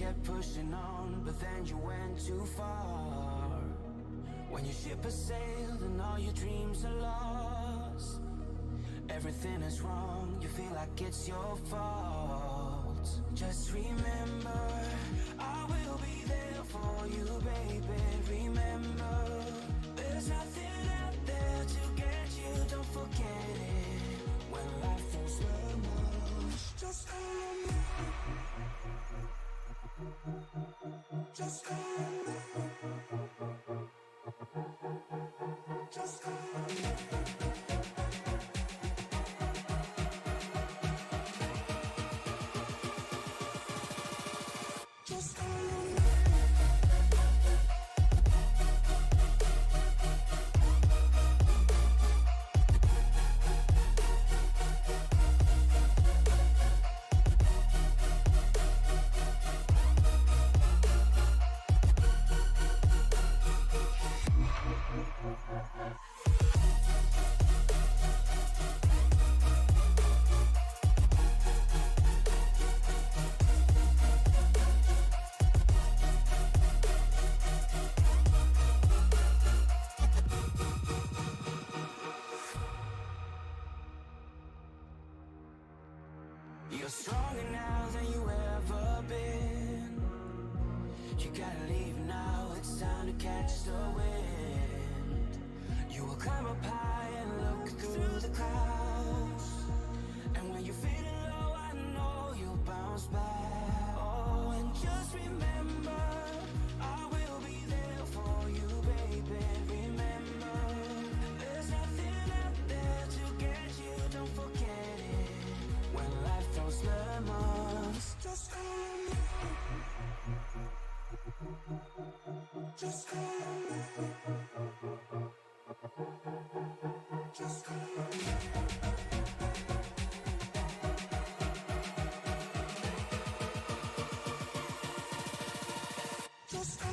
kept pushing on, but then you went too far. When your ship has sailed and all your dreams are lost, everything is wrong, you feel like it's your fault. Just remember, I will be there for you, baby. Remember, there's nothing out there to get you, don't forget it. When life throws lemons, just remember. Just remember. Just remember. You're stronger now than you ever been. You gotta leave now, it's time to catch the wind. You will climb up high and look through the clouds, and when you're feeling low, I know you'll bounce back. Oh, and just remember, I will be there for you, baby. Remember, there's nothing out there to get you, don't forget it. When life throws lemons, just remember. Just remember. Just remember. Just remember.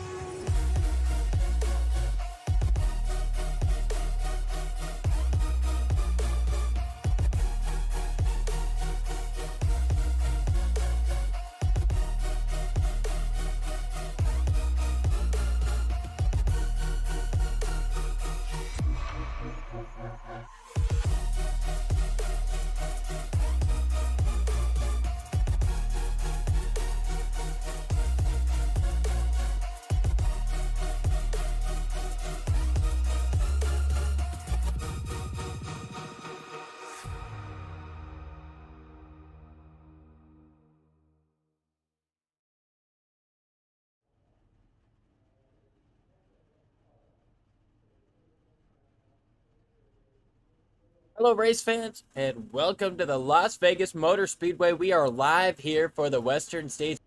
Hello, race fans, and welcome to the Las Vegas Motor Speedway. We are live here for the Western States.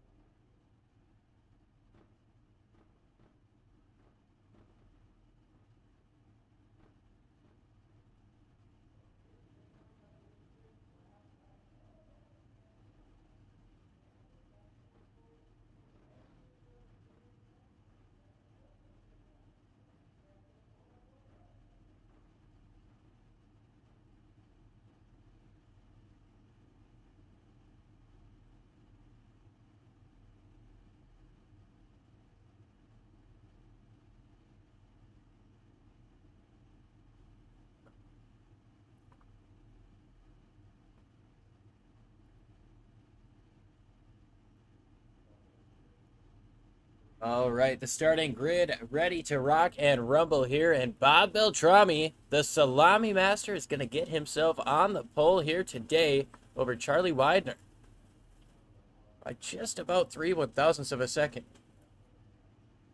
All right, the starting grid ready to rock and rumble here, and Bob Beltrami, the salami master, is going to get himself on the pole here today over Charlie Widener by just about 3/1000ths of a second.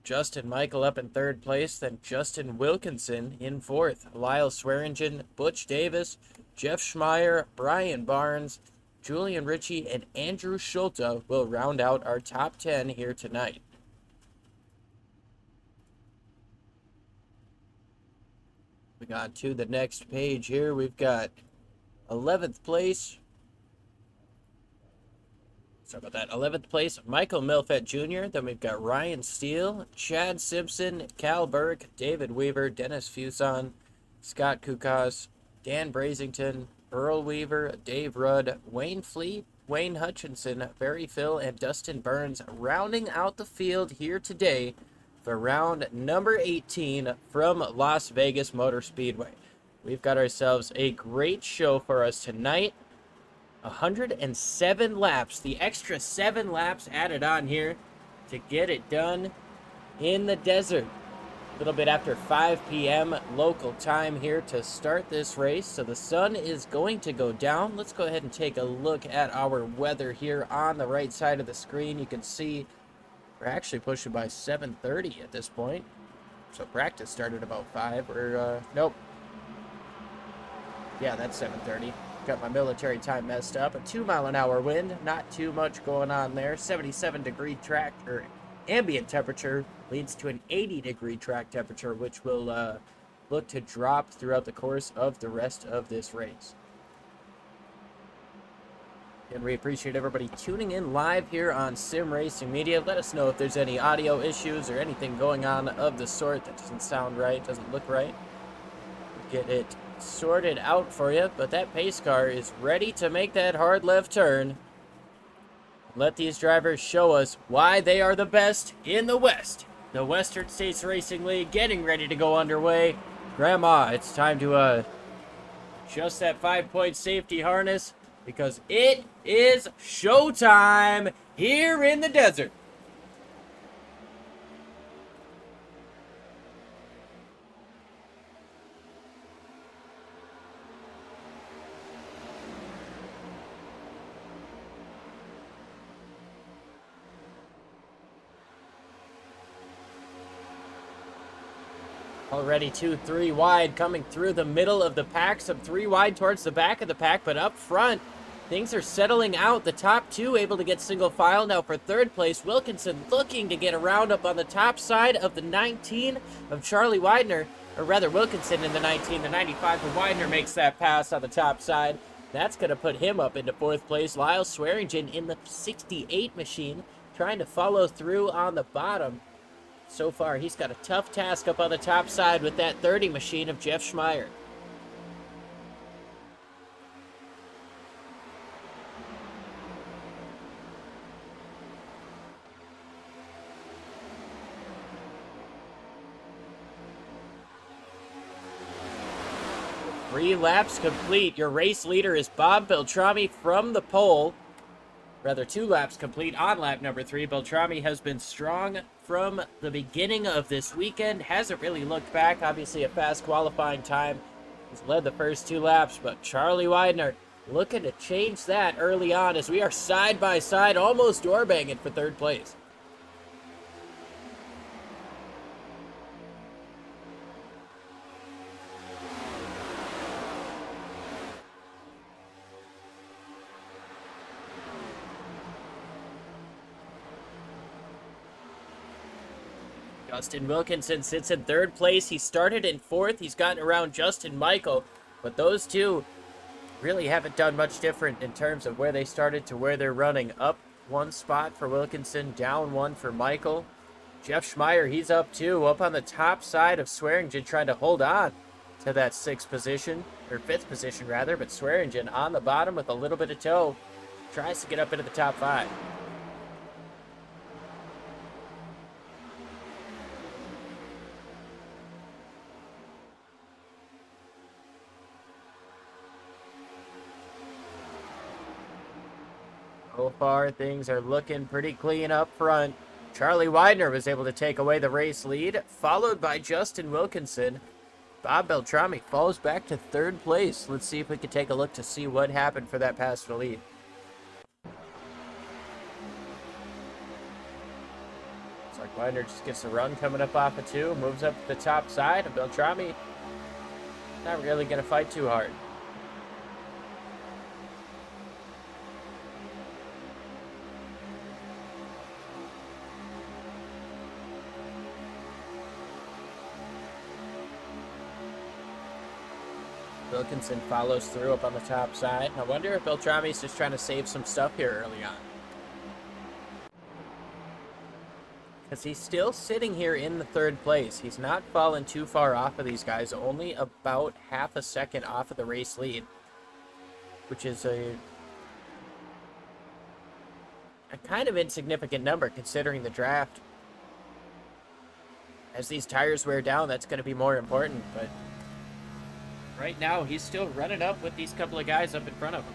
Justin Michael up in third place, then Justin Wilkinson in fourth. Lyle Swearingen, Butch Davis, Jeff Schmeier, Brian Barnes, Julian Ritchie, and Andrew Schulte will round out our top 10 here tonight. Moving on to the next page here, we've got 11th place. Sorry about that. 11th place, Michael Milfett Jr. Then we've got Ryan Steele, Chad Simpson, Cal Burke, David Weaver, Dennis Fuson, Scott Kukas, Dan Brazington, Earl Weaver, Dave Rudd, Wayne Fleet, Wayne Hutchinson, Barry Phil, and Dustin Burns rounding out the field here today for round number 18 from Las Vegas Motor Speedway. We've got ourselves a great show for us tonight. 107 laps, the extra 7 laps added on here to get it done in the desert. A little bit after 5 p.m. local time here to start this race. So the sun is going to go down. Let's go ahead and take a look at our weather here on the right side of the screen. You can see we're actually pushing by 7:30 at this point. So practice started about 5. Or, nope. Yeah, that's 7:30. Got my military time messed up. A 2-mile-an-hour wind. Not too much going on there. 77-degree track or ambient temperature leads to an 80-degree track temperature, which will look to drop throughout the course of the rest of this race. And we appreciate everybody tuning in live here on Sim Racing Media. Let us know if there's any audio issues or anything going on of the sort that doesn't sound right, doesn't look right. Get it sorted out for you, but that pace car is ready to make that hard left turn. Let these drivers show us why they are the best in the West. The Western States Racing League getting ready to go underway. Grandma, it's time to adjust that 5-point safety harness because it is showtime here in the desert. Already 2-3 wide coming through the middle of the pack. Some 3 wide towards the back of the pack, but up front, things are settling out. The top 2 able to get single file. Now for 3rd place, Wilkinson looking to get around up on the top side of the 19 of Charlie Widener. Or rather, Wilkinson in the 19, the 95 of Widener makes that pass on the top side. That's going to put him up into 4th place. Lyle Swearingen in the 68 machine trying to follow through on the bottom. So far, he's got a tough task up on the top side with that 30 machine of Jeff Schmeier. Three laps complete. Your race leader is Bob Beltrami from the pole. Rather, 2 laps complete on lap number 3. Beltrami has been strong from the beginning of this weekend. Hasn't really looked back. Obviously, a fast qualifying time. He's led the first 2 laps, but Charlie Widener looking to change that early on as we are side by side, almost door banging for 3rd place. Justin Wilkinson sits in 3rd place. He started in 4th. He's gotten around Justin Michael, but those two really haven't done much different in terms of where they started to where they're running. Up 1 spot for Wilkinson, down 1 for Michael. Jeff Schmeier, he's up 2, up on the top side of Swearingen, trying to hold on to that 6th position, or 5th position rather, but Swearingen on the bottom with a little bit of tow, tries to get up into the top 5. So far, things are looking pretty clean up front. Charlie Widener was able to take away the race lead, followed by Justin Wilkinson. Bob Beltrami falls back to 3rd place. Let's see if we can take a look to see what happened for that pass for the lead. Looks like Widener just gets a run coming up off of 2, moves up to the top side, and Beltrami not really going to fight too hard. Wilkinson follows through up on the top side. I wonder if Beltrami's just trying to save some stuff here early on. Because he's still sitting here in the 3rd place. He's not fallen too far off of these guys. Only about half a second off of the race lead. Which is a a kind of insignificant number considering the draft. As these tires wear down, that's going to be more important, but right now he's still running up with these couple of guys up in front of him.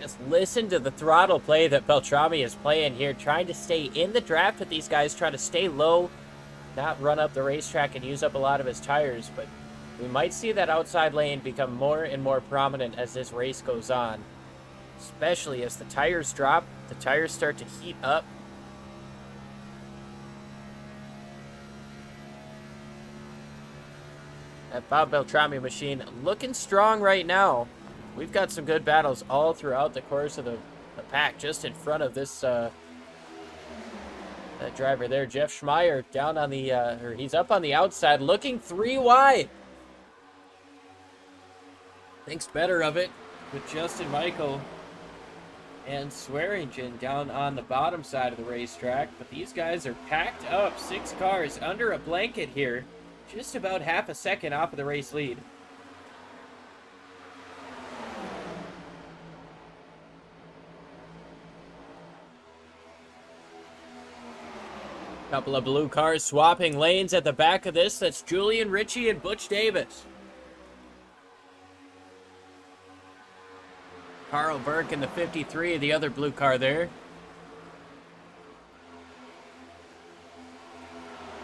Just listen to the throttle play that Beltrami is playing here, trying to stay in the draft with these guys, trying to stay low, not run up the racetrack and use up a lot of his tires. But we might see that outside lane become more and more prominent as this race goes on, especially as the tires drop, the tires start to heat up. That Bob Beltrami machine looking strong right now. We've got some good battles all throughout the course of the pack, just in front of this that driver there, Jeff Schmeier, down on the, or he's up on the outside, looking 3 wide. Thinks better of it with Justin Michael and Swearingen down on the bottom side of the racetrack. But these guys are packed up, 6 cars under a blanket here, just about half a second off of the race lead. Couple of blue cars swapping lanes at the back of this. That's Julian Ritchie and Butch Davis. Carl Burke in the 53, the other blue car there.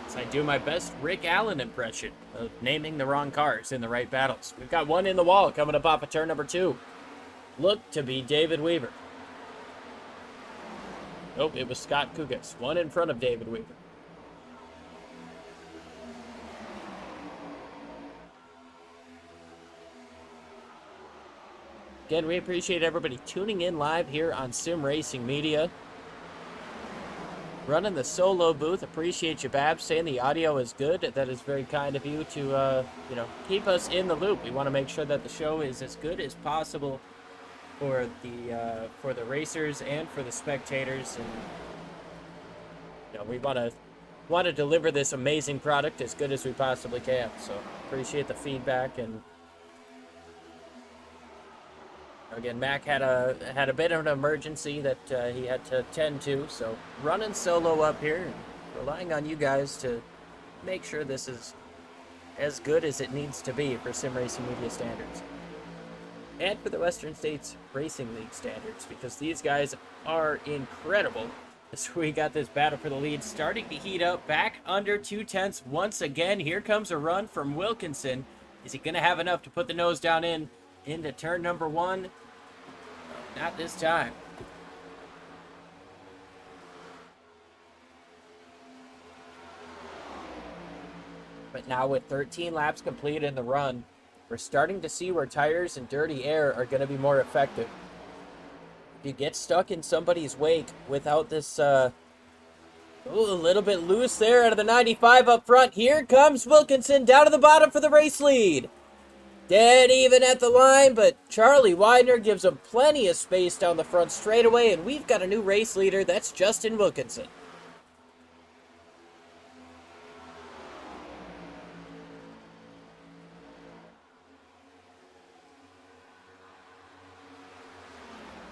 As I do my best Rick Allen impression of naming the wrong cars in the right battles. We've got one in the wall coming up off of turn number 2. Looked to be David Weaver. Nope, it was Scott Kugas. One in front of David Weaver. Again, we appreciate everybody tuning in live here on Sim Racing Media. Running the solo booth. Appreciate you, Babs, saying the audio is good. That is very kind of you to, keep us in the loop. We want to make sure that the show is as good as possible for the racers and for the spectators, and we want to deliver this amazing product as good as we possibly can. So appreciate the feedback. And again, Mac had a bit of an emergency that he had to tend to, so running solo up here and relying on you guys to make sure this is as good as it needs to be for Sim Racing Media standards. And for the Western States Racing League standards, because these guys are incredible. So we got this battle for the lead starting to heat up, back under 2/10 once again. Here comes a run from Wilkinson. Is he going to have enough to put the nose down into turn number 1? Not this time. But now with 13 laps complete in the run, we're starting to see where tires and dirty air are going to be more effective. If you get stuck in somebody's wake without this, a little bit loose there out of the 95 up front. Here comes Wilkinson down to the bottom for the race lead. Dead even at the line, but Charlie Widener gives him plenty of space down the front straightaway, and we've got a new race leader. That's Justin Wilkinson.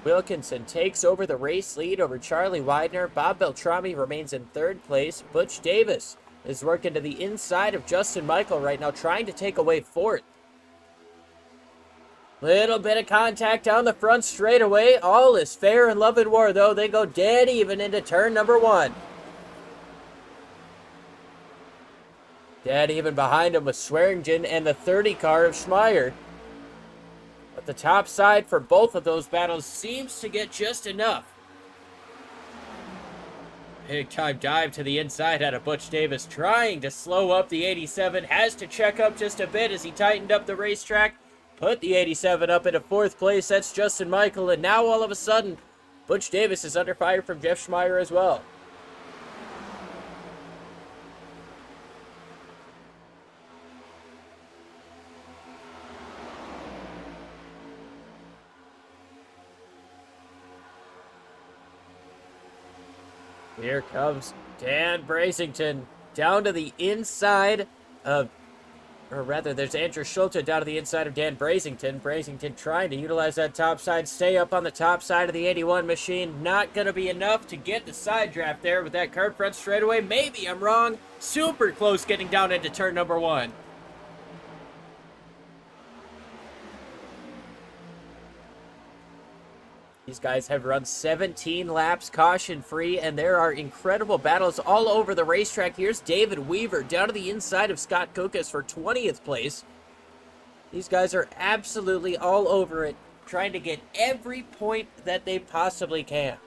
Wilkinson takes over the race lead over Charlie Widener. Bob Beltrami remains in 3rd place. Butch Davis is working to the inside of Justin Michael right now, trying to take away 4th. Little bit of contact down the front straightaway. All is fair in love and war, though. They go dead even into turn number 1. Dead even behind him with Swearingen and the 30 car of Schmeier. But the top side for both of those battles seems to get just enough. Big time dive to the inside out of Butch Davis, trying to slow up the 87. Has to check up just a bit as he tightened up the racetrack. Put the 87 up into 4th place. That's Justin Michael. And now all of a sudden, Butch Davis is under fire from Jeff Schmeier as well. Here comes Dan Brasington down to the inside of, or rather, there's Andrew Schulte down to the inside of Dan Brasington. Brasington trying to utilize that top side, stay up on the top side of the 81 machine. Not going to be enough to get the side draft there with that cart front straightaway. Maybe I'm wrong. Super close getting down into turn number 1. These guys have run 17 laps caution-free, and there are incredible battles all over the racetrack. Here's David Weaver down to the inside of Scott Kukas for 20th place. These guys are absolutely all over it, trying to get every point that they possibly can.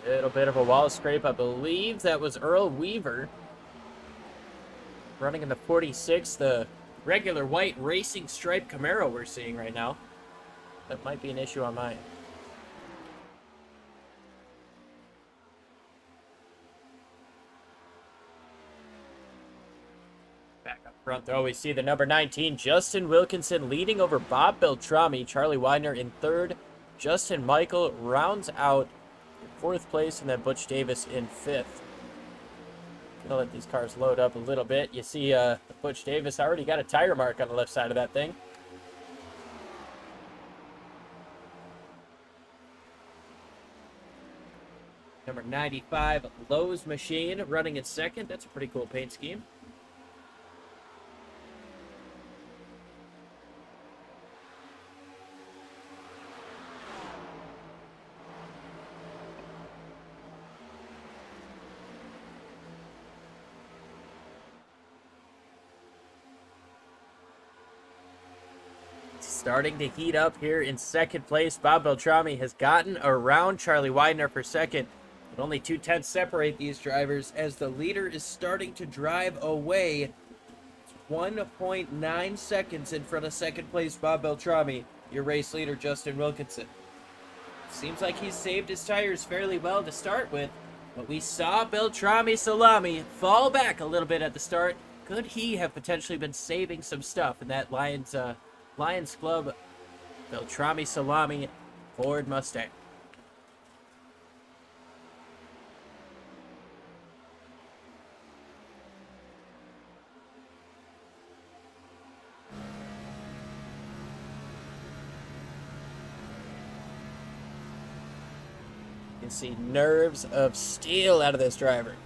Little bit of a wall scrape. I believe that was Earl Weaver. Running in the 46, the regular white racing stripe Camaro we're seeing right now. That might be an issue on mine. Back up front, though, we see the number 19, Justin Wilkinson, leading over Bob Beltrami. Charlie Widener in 3rd. Justin Michael rounds out in 4th place, and then Butch Davis in 5th. Gonna let these cars load up a little bit. You see Butch Davis already got a tire mark on the left side of that thing. Number 95, Lowe's Machine, running in 2nd. That's a pretty cool paint scheme. Starting to heat up here in 2nd place. Bob Beltrami has gotten around Charlie Widener for 2nd, but only 2/10 separate these drivers as the leader is starting to drive away. It's 1.9 seconds in front of 2nd place Bob Beltrami, your race leader Justin Wilkinson. Seems like he's saved his tires fairly well to start with, but we saw Beltrami Salami fall back a little bit at the start. Could he have potentially been saving some stuff in that Lions Club Beltrami Salami Ford Mustang? You can see nerves of steel out of this driver.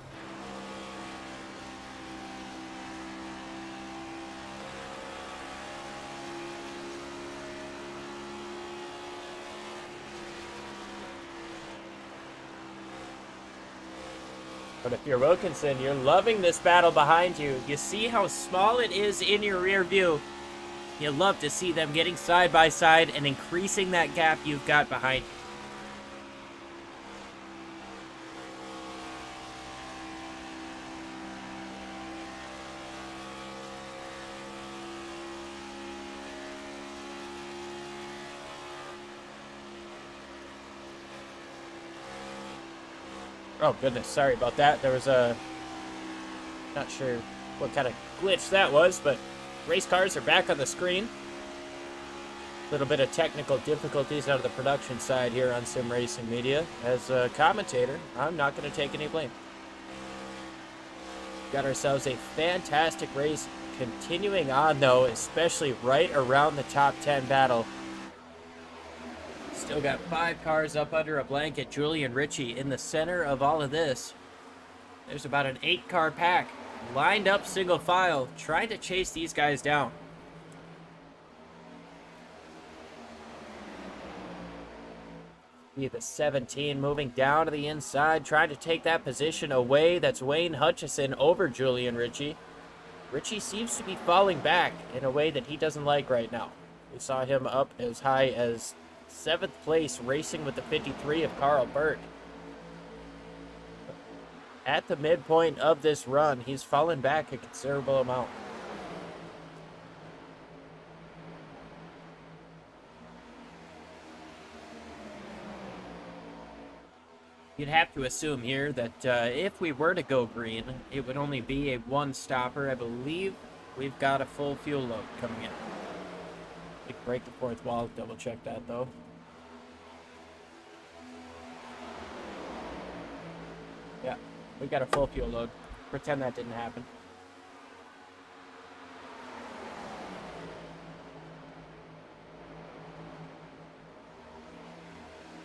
But if you're Wilkinson, you're loving this battle behind you. You see how small it is in your rear view. You love to see them getting side by side and increasing that gap you've got behind you. Oh goodness, sorry about that. There was a, not sure what kind of glitch that was, but race cars are back on the screen. A little bit of technical difficulties out of the production side here on Sim Racing Media. As a commentator, I'm not going to take any blame. Got ourselves a fantastic race continuing on, though, especially right around the top 10 battle. Still got 5 cars up under a blanket. Julian Ritchie in the center of all of this. There's about an 8-car pack lined up single file, trying to chase these guys down. Be the 17 moving down to the inside, trying to take that position away. That's Wayne Hutchison over Julian Ritchie. Ritchie seems to be falling back in a way that he doesn't like right now. We saw him up as high as 7th place, racing with the 53 of Carl Burke. At the midpoint of this run, he's fallen back a considerable amount. You'd have to assume here that if we were to go green, it would only be a 1-stopper. I believe we've got a full fuel load coming in. You can break the fourth wall. Double check that though. Yeah, we got a full fuel load. Pretend that didn't happen.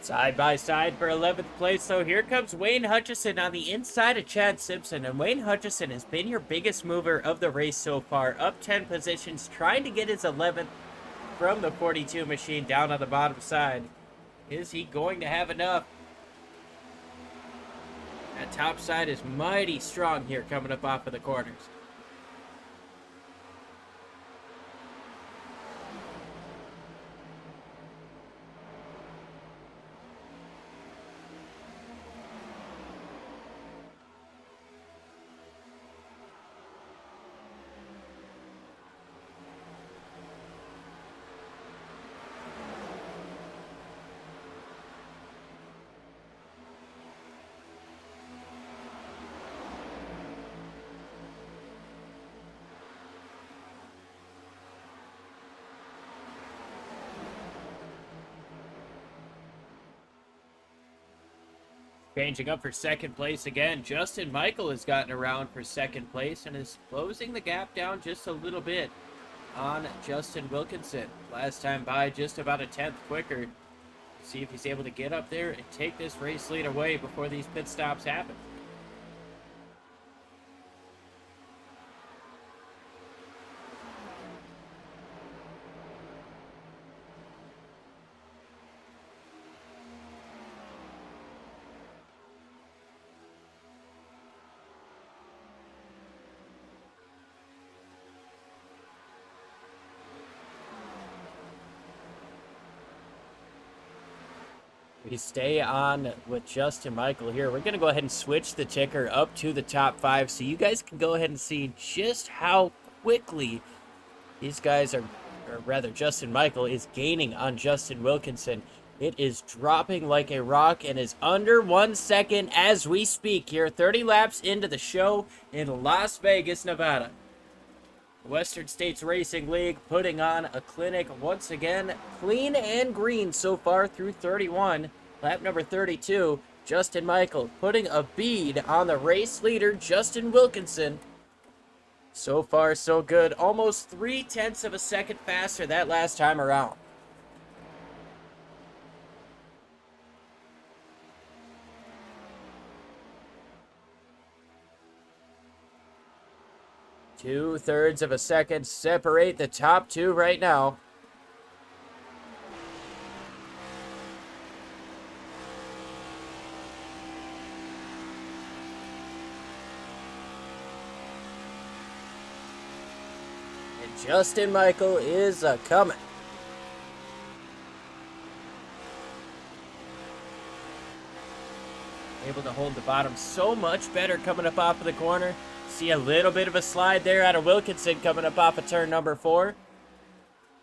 Side by side for 11th place, so here comes Wayne Hutchison on the inside of Chad Simpson, and Wayne Hutchison has been your biggest mover of the race so far, up 10 positions, trying to get his 11th from the 42 machine down on the bottom side. Is he going to have enough? That top side is mighty strong here coming up off of the corners. Changing up for second place again. Justin Michael has gotten around for second place and is closing the gap down just a little bit on Justin Wilkinson. Last time by, just about a 10th quicker. See if he's able to get up there and take this race lead away before these pit stops happen. We stay on with Justin Michael here. We're going to go ahead and switch the ticker up to the top 5 so you guys can go ahead and see just how quickly these guys are, or rather Justin Michael is gaining on Justin Wilkinson. It is dropping like a rock and is under 1 second as we speak here. 30 laps into the show in Las Vegas, Nevada. Western States Racing League putting on a clinic once again. Clean and green so far through 31. Lap number 32, Justin Michael putting a bead on the race leader, Justin Wilkinson. So far, so good. Almost 0.3 of a second faster that last time around. Two-thirds of a second separate the top two right now. And Justin Michael is coming. Able to hold the bottom so much better coming up off of the corner. See a little bit of a slide there out of Wilkinson coming up off of turn number 4.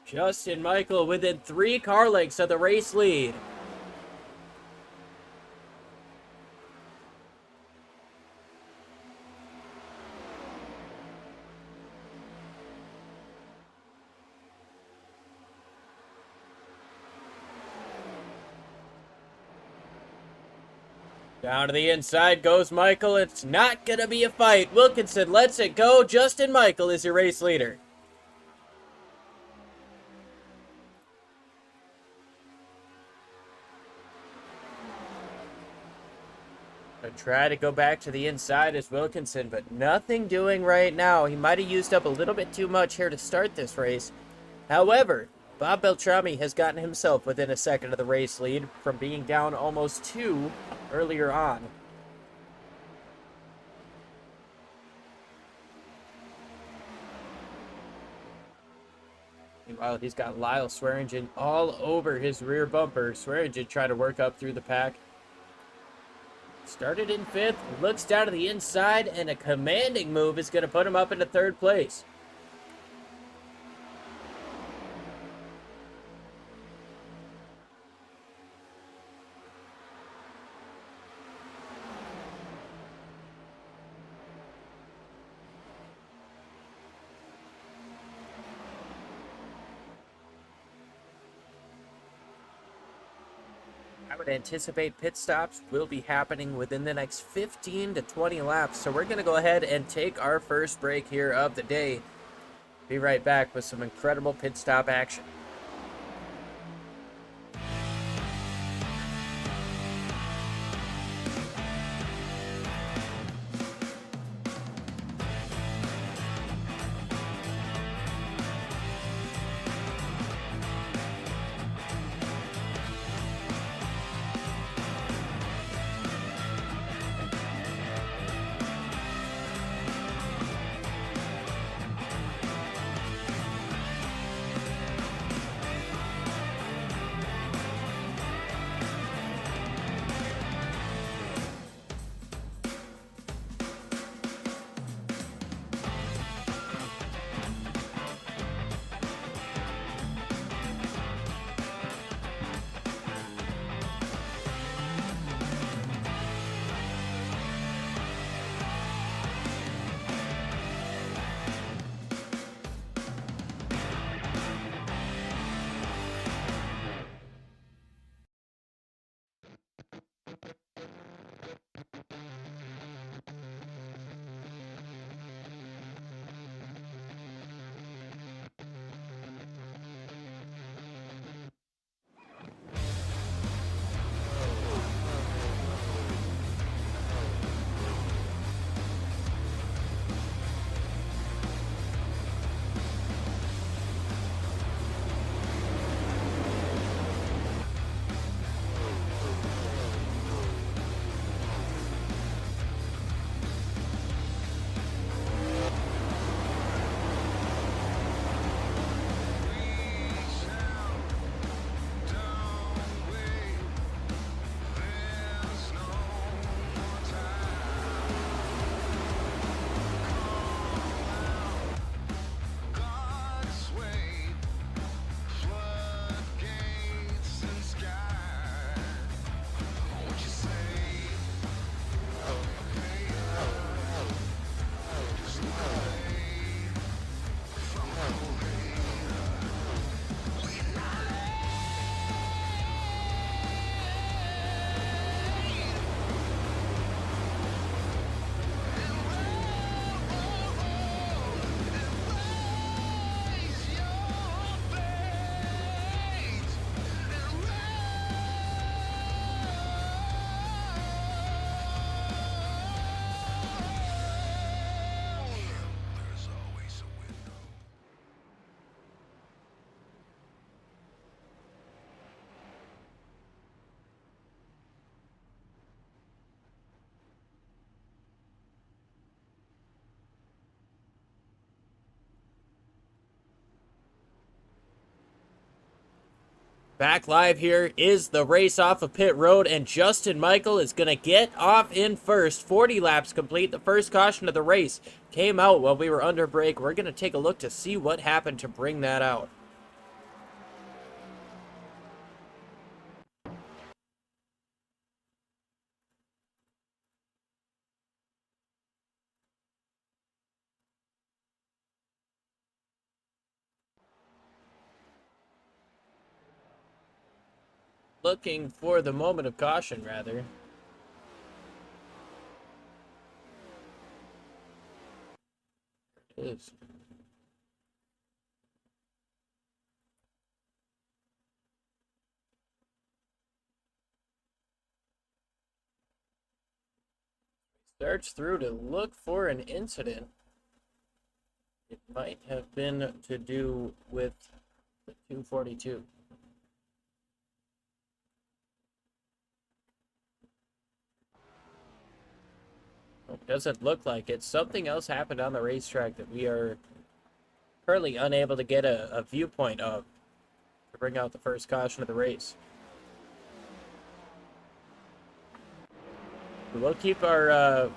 Justin Michael within 3 car lengths of the race lead. Down to the inside goes Michael. It's not going to be a fight. Wilkinson lets it go. Justin Michael is your race leader. Try to go back to the inside as Wilkinson, but nothing doing right now. He might have used up a little bit too much here to start this race. However, Bob Beltrami has gotten himself within a second of the race lead from being down almost 2 earlier on. Meanwhile, he's got Lyle Swearingen all over his rear bumper. Swearingen trying to work up through the pack. Started in 5th, looks down to the inside, and a commanding move is going to put him up into 3rd place. I would anticipate pit stops will be happening within the next 15 to 20 laps. So we're going to go ahead and take our first break here of the day. Be right back with some incredible pit stop action. Back live here is the race off of pit road, and Justin Michael is going to get off in first. 40 laps complete. The first caution of the race came out while we were under break. We're going to take a look to see what happened to bring that out. Looking for the moment of caution, rather. It is. Starts through to look for an incident. It might have been to do with the 242. It doesn't look like it. Something else happened on the racetrack that we are currently unable to get a viewpoint of to bring out the first caution of the race. We'll keep our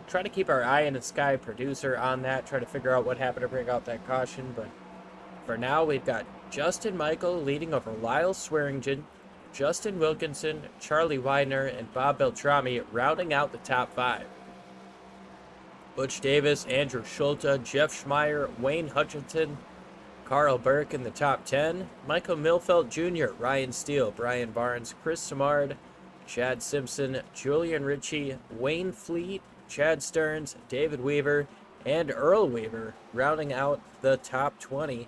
try to keep our eye in the sky producer on that, try to figure out what happened to bring out that caution. But for now, we've got Justin Michael leading over Lyle Swearingen, Justin Wilkinson, Charlie Widener, and Bob Beltrami rounding out the top 5. Butch Davis, Andrew Schulte, Jeff Schmeier, Wayne Hutchinson, Carl Burke in the top 10. Michael Milfelt Jr., Ryan Steele, Brian Barnes, Chris Samard, Chad Simpson, Julian Ritchie, Wayne Fleet, Chad Stearns, David Weaver, and Earl Weaver, rounding out the top 20.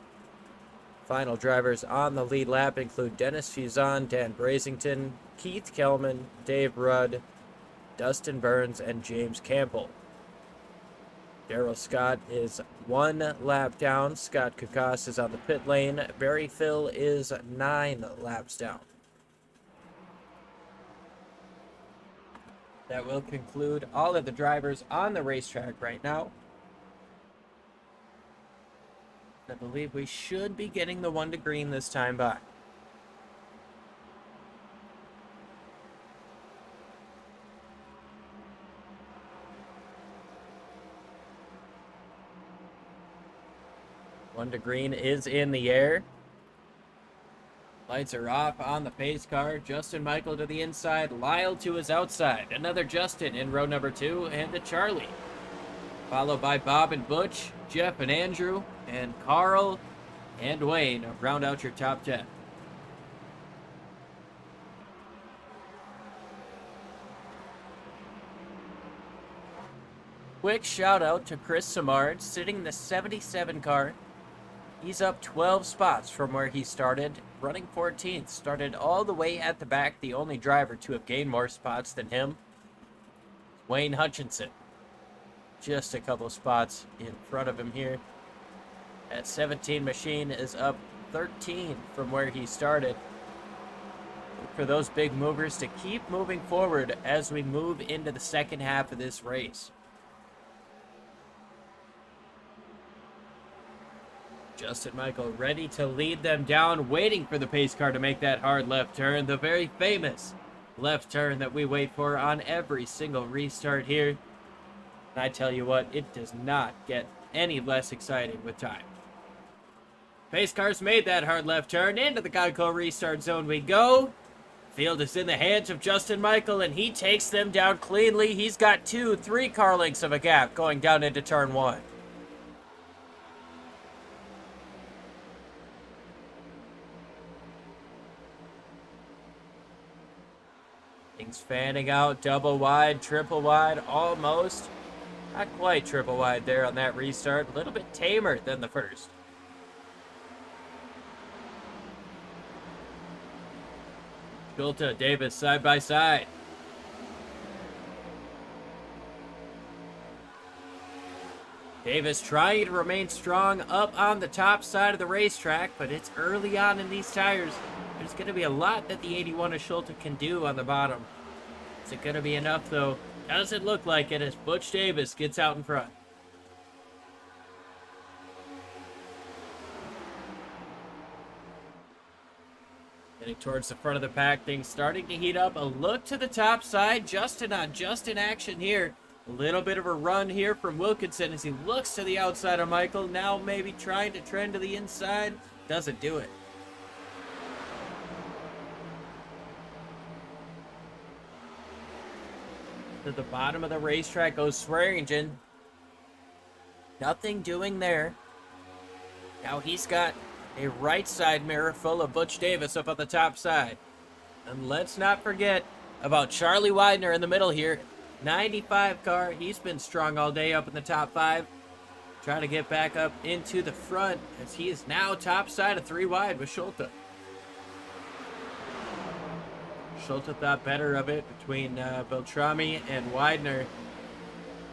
Final drivers on the lead lap include Dennis Fuzon, Dan Brazington, Keith Kelman, Dave Rudd, Dustin Burns, and James Campbell. Darrell Scott is 1 lap down. Scott Kukas is on the pit lane. Barry Phil is 9 laps down. That will conclude all of the drivers on the racetrack right now. I believe we should be getting the 1 to green this time by. One to green is in the air. Lights are off on the pace car. Justin Michael to the inside. Lyle to his outside. Another Justin in row number 2 and a Charlie. Followed by Bob and Butch, Jeff and Andrew, and Carl and Wayne round out your top 10. Quick shout out to Chris Samard, sitting in the 77 car. He's up 12 spots from where he started, running 14th. Started all the way at the back, the only driver to have gained more spots than him. Wayne Hutchinson. Just a couple spots in front of him here. That 17 machine is up 13 from where he started. Look for those big movers to keep moving forward as we move into the second half of this race. Justin Michael ready to lead them down, waiting for the pace car to make that hard left turn. The very famous left turn that we wait for on every single restart here. And I tell you what, it does not get any less exciting with time. Pace car's made that hard left turn. Into the Geico restart zone we go. Field is in the hands of Justin Michael, and he takes them down cleanly. He's got 2-3 car lengths of a gap going down into turn 1. Things fanning out, double wide, triple wide, almost. Not quite triple wide there on that restart. A little bit tamer than the first. Schulte, Davis side by side. Davis trying to remain strong up on the top side of the racetrack, but it's early on in these tires. There's going to be a lot that the 81 of Schulte can do on the bottom. Is it going to be enough, though? Doesn't look like it as Butch Davis gets out in front. Getting towards the front of the pack, things starting to heat up. A look to the top side. Justin on Justin action here. A little bit of a run here from Wilkinson as he looks to the outside of Michael. Now maybe trying to trend to the inside. Doesn't do it. To the bottom of the racetrack goes Swearingen. Nothing doing there. Now he's got a right side mirror full of Butch Davis up on the top side. And let's not forget about Charlie Widener in the middle here. 95 car. He's been strong all day up in the top 5. Trying to get back up into the front as he is now top side of 3 wide with Schulte. Schulte thought better of it between Beltrami and Widener.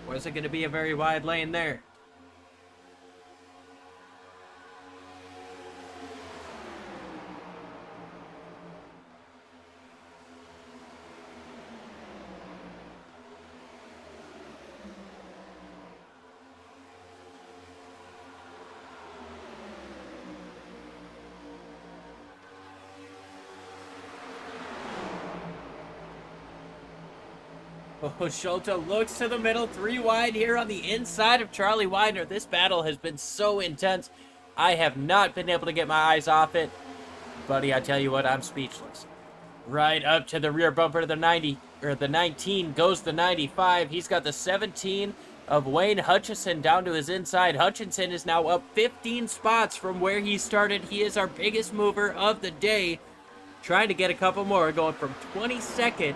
Wasn't going to be a very wide lane there. Oh, Schulte looks to the middle, 3 wide here on the inside of Charlie Widener. This battle has been so intense. I have not been able to get my eyes off it. Buddy, I tell you what, I'm speechless. Right up to the rear bumper to the 90. or the 19 goes the 95. He's got the 17 of Wayne Hutchison down to his inside. Hutchinson is now up 15 spots from where he started. He is our biggest mover of the day, trying to get a couple more, going from 22nd,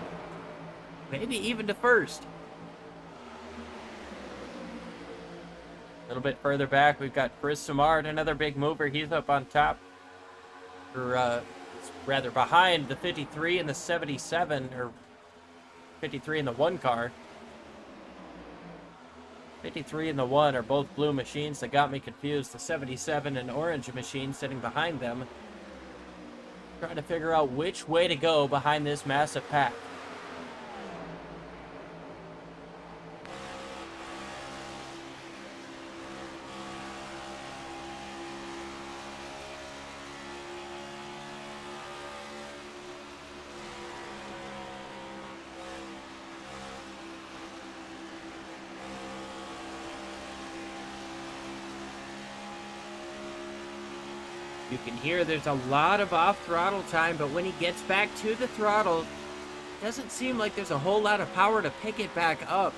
maybe even to first. A little bit further back, we've got Chris Samard, another big mover. He's up on top, or rather behind the 53 and the 77, or 53 and the 1 car. 53 and the 1 are both blue machines that got me confused. The 77 and orange machine sitting behind them. Trying to figure out which way to go behind this massive pack. You can hear there's a lot of off-throttle time, but when he gets back to the throttle, it doesn't seem like there's a whole lot of power to pick it back up.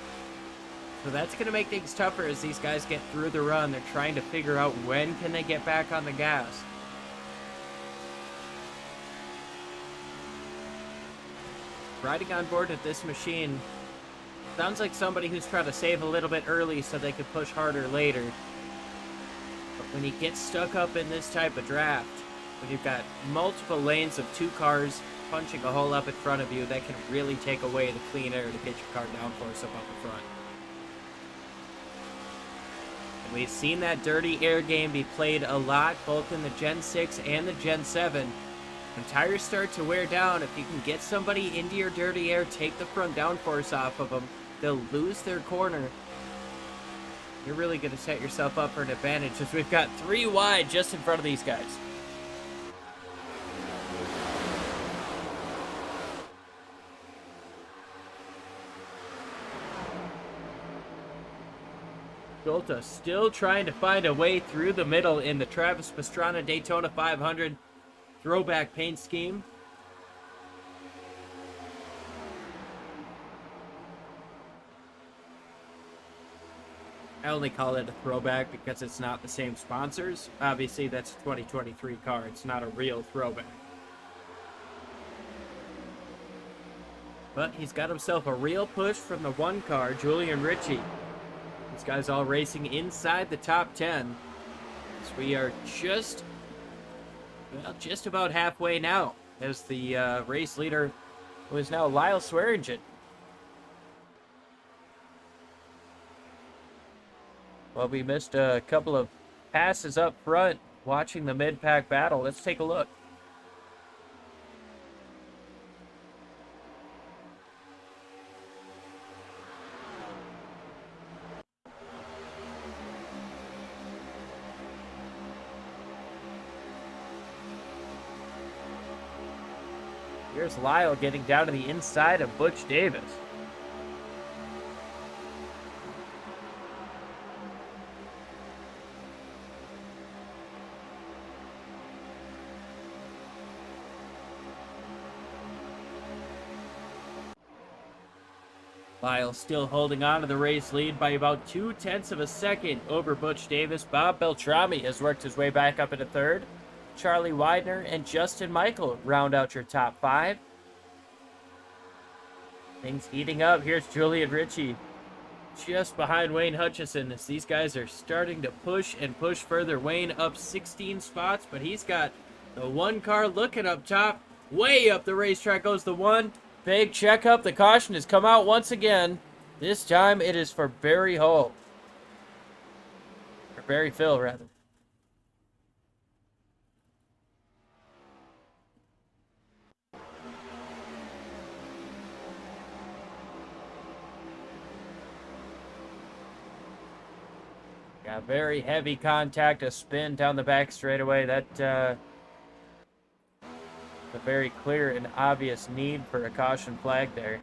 So that's going to make things tougher as these guys get through the run. They're trying to figure out when can they get back on the gas. Riding on board with this machine sounds like somebody who's trying to save a little bit early so they could push harder later. But when you get stuck up in this type of draft, when you've got multiple lanes of 2 cars punching a hole up in front of you, that can really take away the clean air to get your car downforce up the front. And we've seen that dirty air game be played a lot, both in the Gen 6 and the Gen 7. When tires start to wear down, if you can get somebody into your dirty air, take the front downforce off of them, they'll lose their corner. You're really going to set yourself up for an advantage, as we've got 3 wide just in front of these guys. Golta still trying to find a way through the middle in the Travis Pastrana Daytona 500 throwback paint scheme. I only call it a throwback because it's not the same sponsors. Obviously, that's a 2023 car. It's not a real throwback. But he's got himself a real push from the 1 car, Julian Ritchie. These guys all racing inside the top 10. So we are just about halfway now, as the race leader, who is now Lyle Swearingen. Well, we missed a couple of passes up front watching the mid-pack battle. Let's take a look. Here's Lyle getting down to the inside of Butch Davis. Lyle still holding on to the race lead by about 0.2 of a second over Butch Davis. Bob Beltrami has worked his way back up into 3rd. Charlie Widener and Justin Michael round out your top 5. Things heating up. Here's Julian Ritchie just behind Wayne Hutchison as these guys are starting to push and push further. Wayne up 16 spots, but he's got the 1 car looking up top. Way up the racetrack goes the 1. Big checkup. The caution has come out once again. This time it is for Barry Hull. Or Barry Phil, rather. Got very heavy contact, a spin down the back straightaway. That a very clear and obvious need for a caution flag there.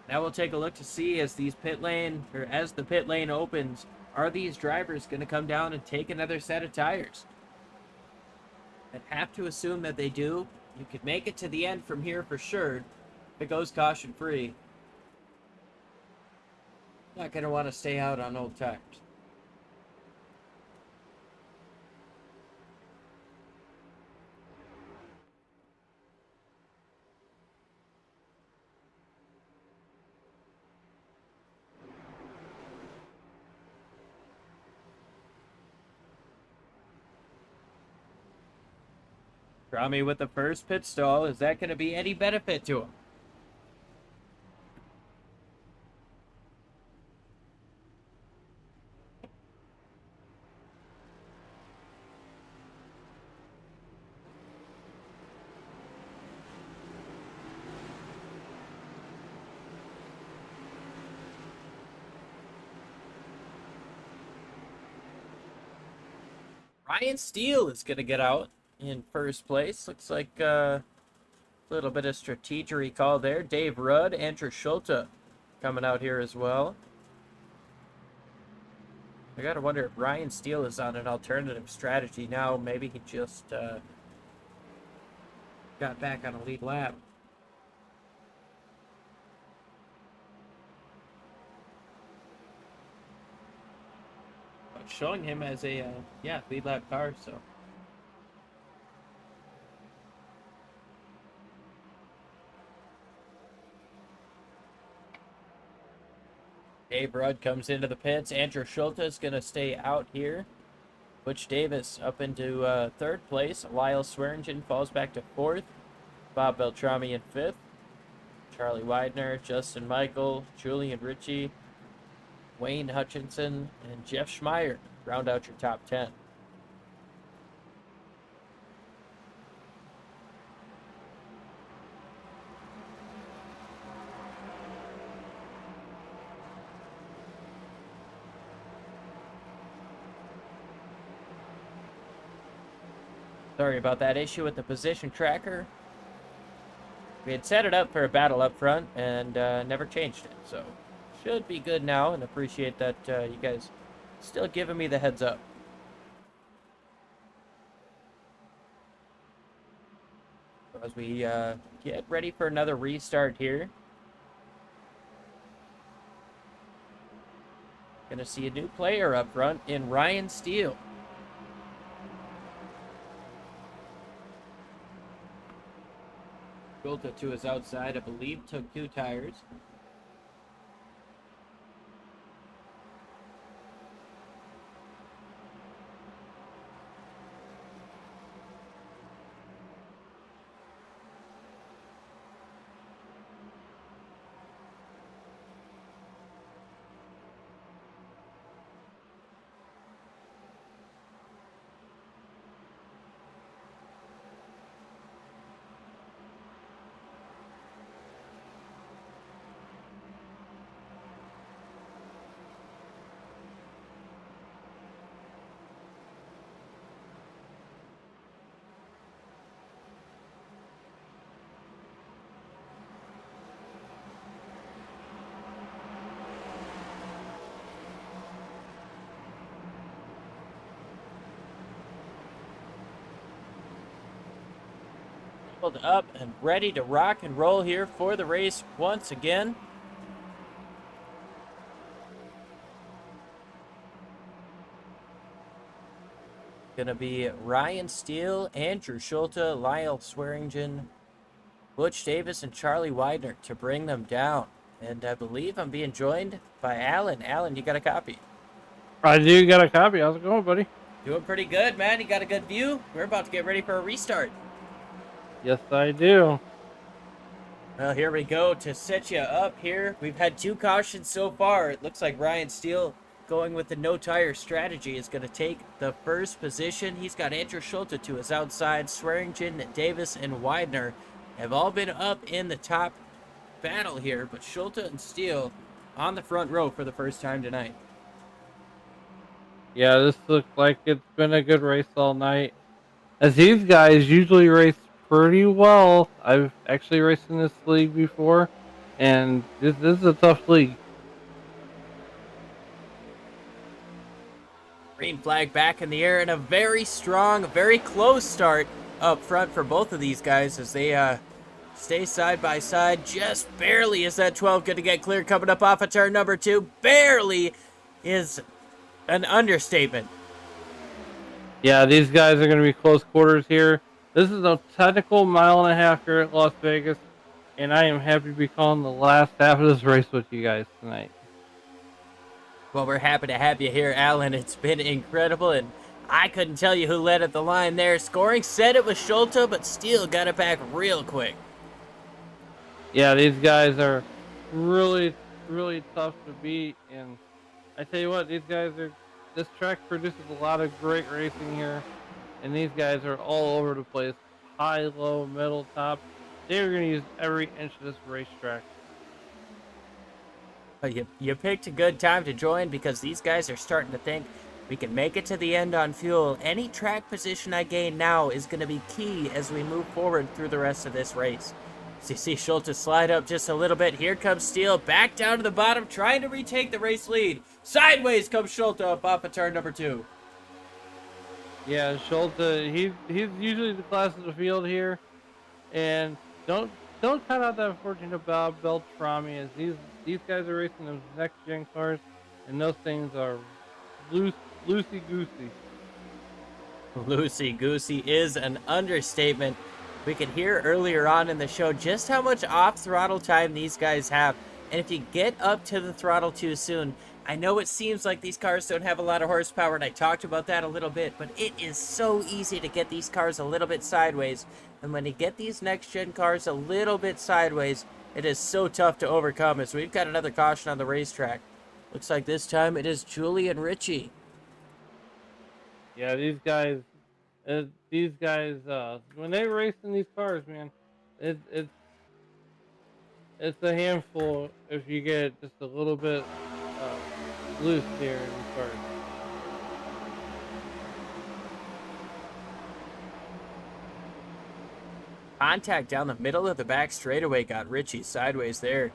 Now we'll take a look to see as the pit lane opens, are these drivers going to come down and take another set of tires? I'd have to assume that they do. You could make it to the end from here for sure. If it goes caution free. Not going to want to stay out on old tires. Rami with the first pit stall. Is that going to be any benefit to him? Ryan Steele is going to get out in first place. Looks like a little bit of strategery call there. Dave Rudd, Andrew Schulte coming out here as well. I got to wonder if Ryan Steele is on an alternative strategy now. Maybe he just got back on a lead lap. But showing him as a, lead lap car, so. Dave Rudd comes into the pits. Andrew Schulte is going to stay out here. Butch Davis up into third place. Lyle Swearingen falls back to fourth. Bob Beltrami in fifth. Charlie Widener, Justin Michael, Julian Ritchie, Wayne Hutchinson, and Jeff Schmeier round out your top 10. Sorry about that issue with the position tracker. We had set it up for a battle up front and never changed it. So should be good now, and appreciate that you guys still giving me the heads up. As we get ready for another restart here. Gonna see a new player up front in Ryan Steele. Schulte to his outside, I believe, took 2 tires. Up and ready to rock and roll here for the race once again. Gonna be Ryan Steele, Andrew Schulte, Lyle Swearingen, Butch Davis, and Charlie Widener to bring them down. And I believe I'm being joined by Alan. Alan, you got a copy? I do got a copy. How's it going, buddy? Doing pretty good, man. You got a good view? We're about to get ready for a restart. Yes, I do. Well, here we go to set you up here. We've had 2 cautions so far. It looks like Ryan Steele, going with the no-tire strategy, is going to take the first position. He's got Andrew Schulte to his outside. Swearingen, Davis, and Widener have all been up in the top battle here, but Schulte and Steele on the front row for the first time tonight. Yeah, this looks like it's been a good race all night. As these guys usually race pretty well. I've actually raced in this league before, and this is a tough league. Green flag back in the air, and a very strong, very close start up front for both of these guys as they stay side by side. Just barely is that 12 going to get clear coming up off of turn number 2. Barely is an understatement. Yeah, these guys are going to be close quarters here. This is a technical mile and a half here at Las Vegas, and I am happy to be calling the last half of this race with you guys tonight. Well, we're happy to have you here, Alan. It's been incredible, and I couldn't tell you who led at the line there. Scoring said it was Schulte, but Steele got it back real quick. Yeah, these guys are really, really tough to beat, and I tell you what, these guys are. This track produces a lot of great racing here, and these guys are all over the place. High, low, middle, top. They're going to use every inch of this racetrack. You picked a good time to join because these guys are starting to think we can make it to the end on fuel. Any track position I gain now is going to be key as we move forward through the rest of this race. So you see Schulte slide up just a little bit. Here comes Steele back down to the bottom, trying to retake the race lead. Sideways comes Schulte up off of turn number 2. Yeah, Schulte, he's usually the class of the field here, and don't count out that fortune of Bob Beltrami, as these guys are racing those next gen cars, and those things are loosey goosey. Loosey goosey is an understatement. We could hear earlier on in the show just how much off throttle time these guys have, and if you get up to the throttle too soon, I know it seems like these cars don't have a lot of horsepower, and I talked about that a little bit, but it is so easy to get these cars a little bit sideways. And when you get these next-gen cars a little bit sideways, it is so tough to overcome, as we've got another caution on the racetrack. Looks like this time it is Julian Ritchie. Yeah, these guys, when they race in these cars, man, it's a handful if you get just a little bit loose here in the cars. Contact down the middle of the back straightaway got Ritchie sideways there.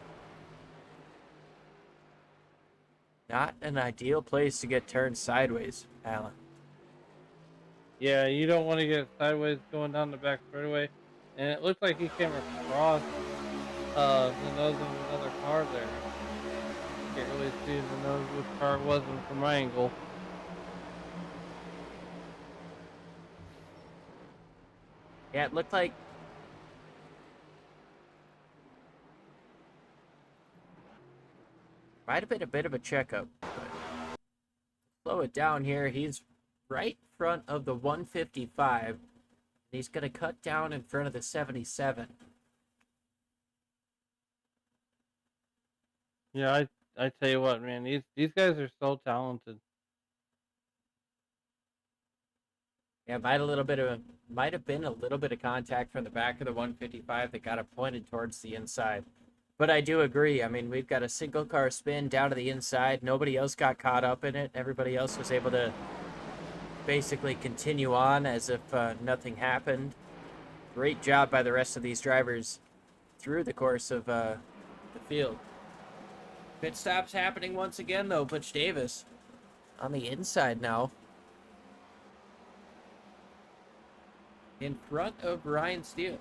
Not an ideal place to get turned sideways, Alan. Yeah, you don't want to get sideways going down the back straightaway, and it looked like he came across the nose of another car there. Can't really see the nose of which car it was from my angle. Yeah, it looked like might have been a bit of a checkup. But slow it down here. He's right in front of the 155. He's going to cut down in front of the 77. Yeah, I tell you what, man, these guys are so talented. Yeah, might have been a little bit of contact from the back of the 155 that got it pointed towards the inside. But I do agree. I mean, we've got a single car spin down to the inside. Nobody else got caught up in it. Everybody else was able to basically continue on as if nothing happened. Great job by the rest of these drivers through the course of the field. Pit stops happening once again, though. Butch Davis on the inside now, in front of Ryan Steele.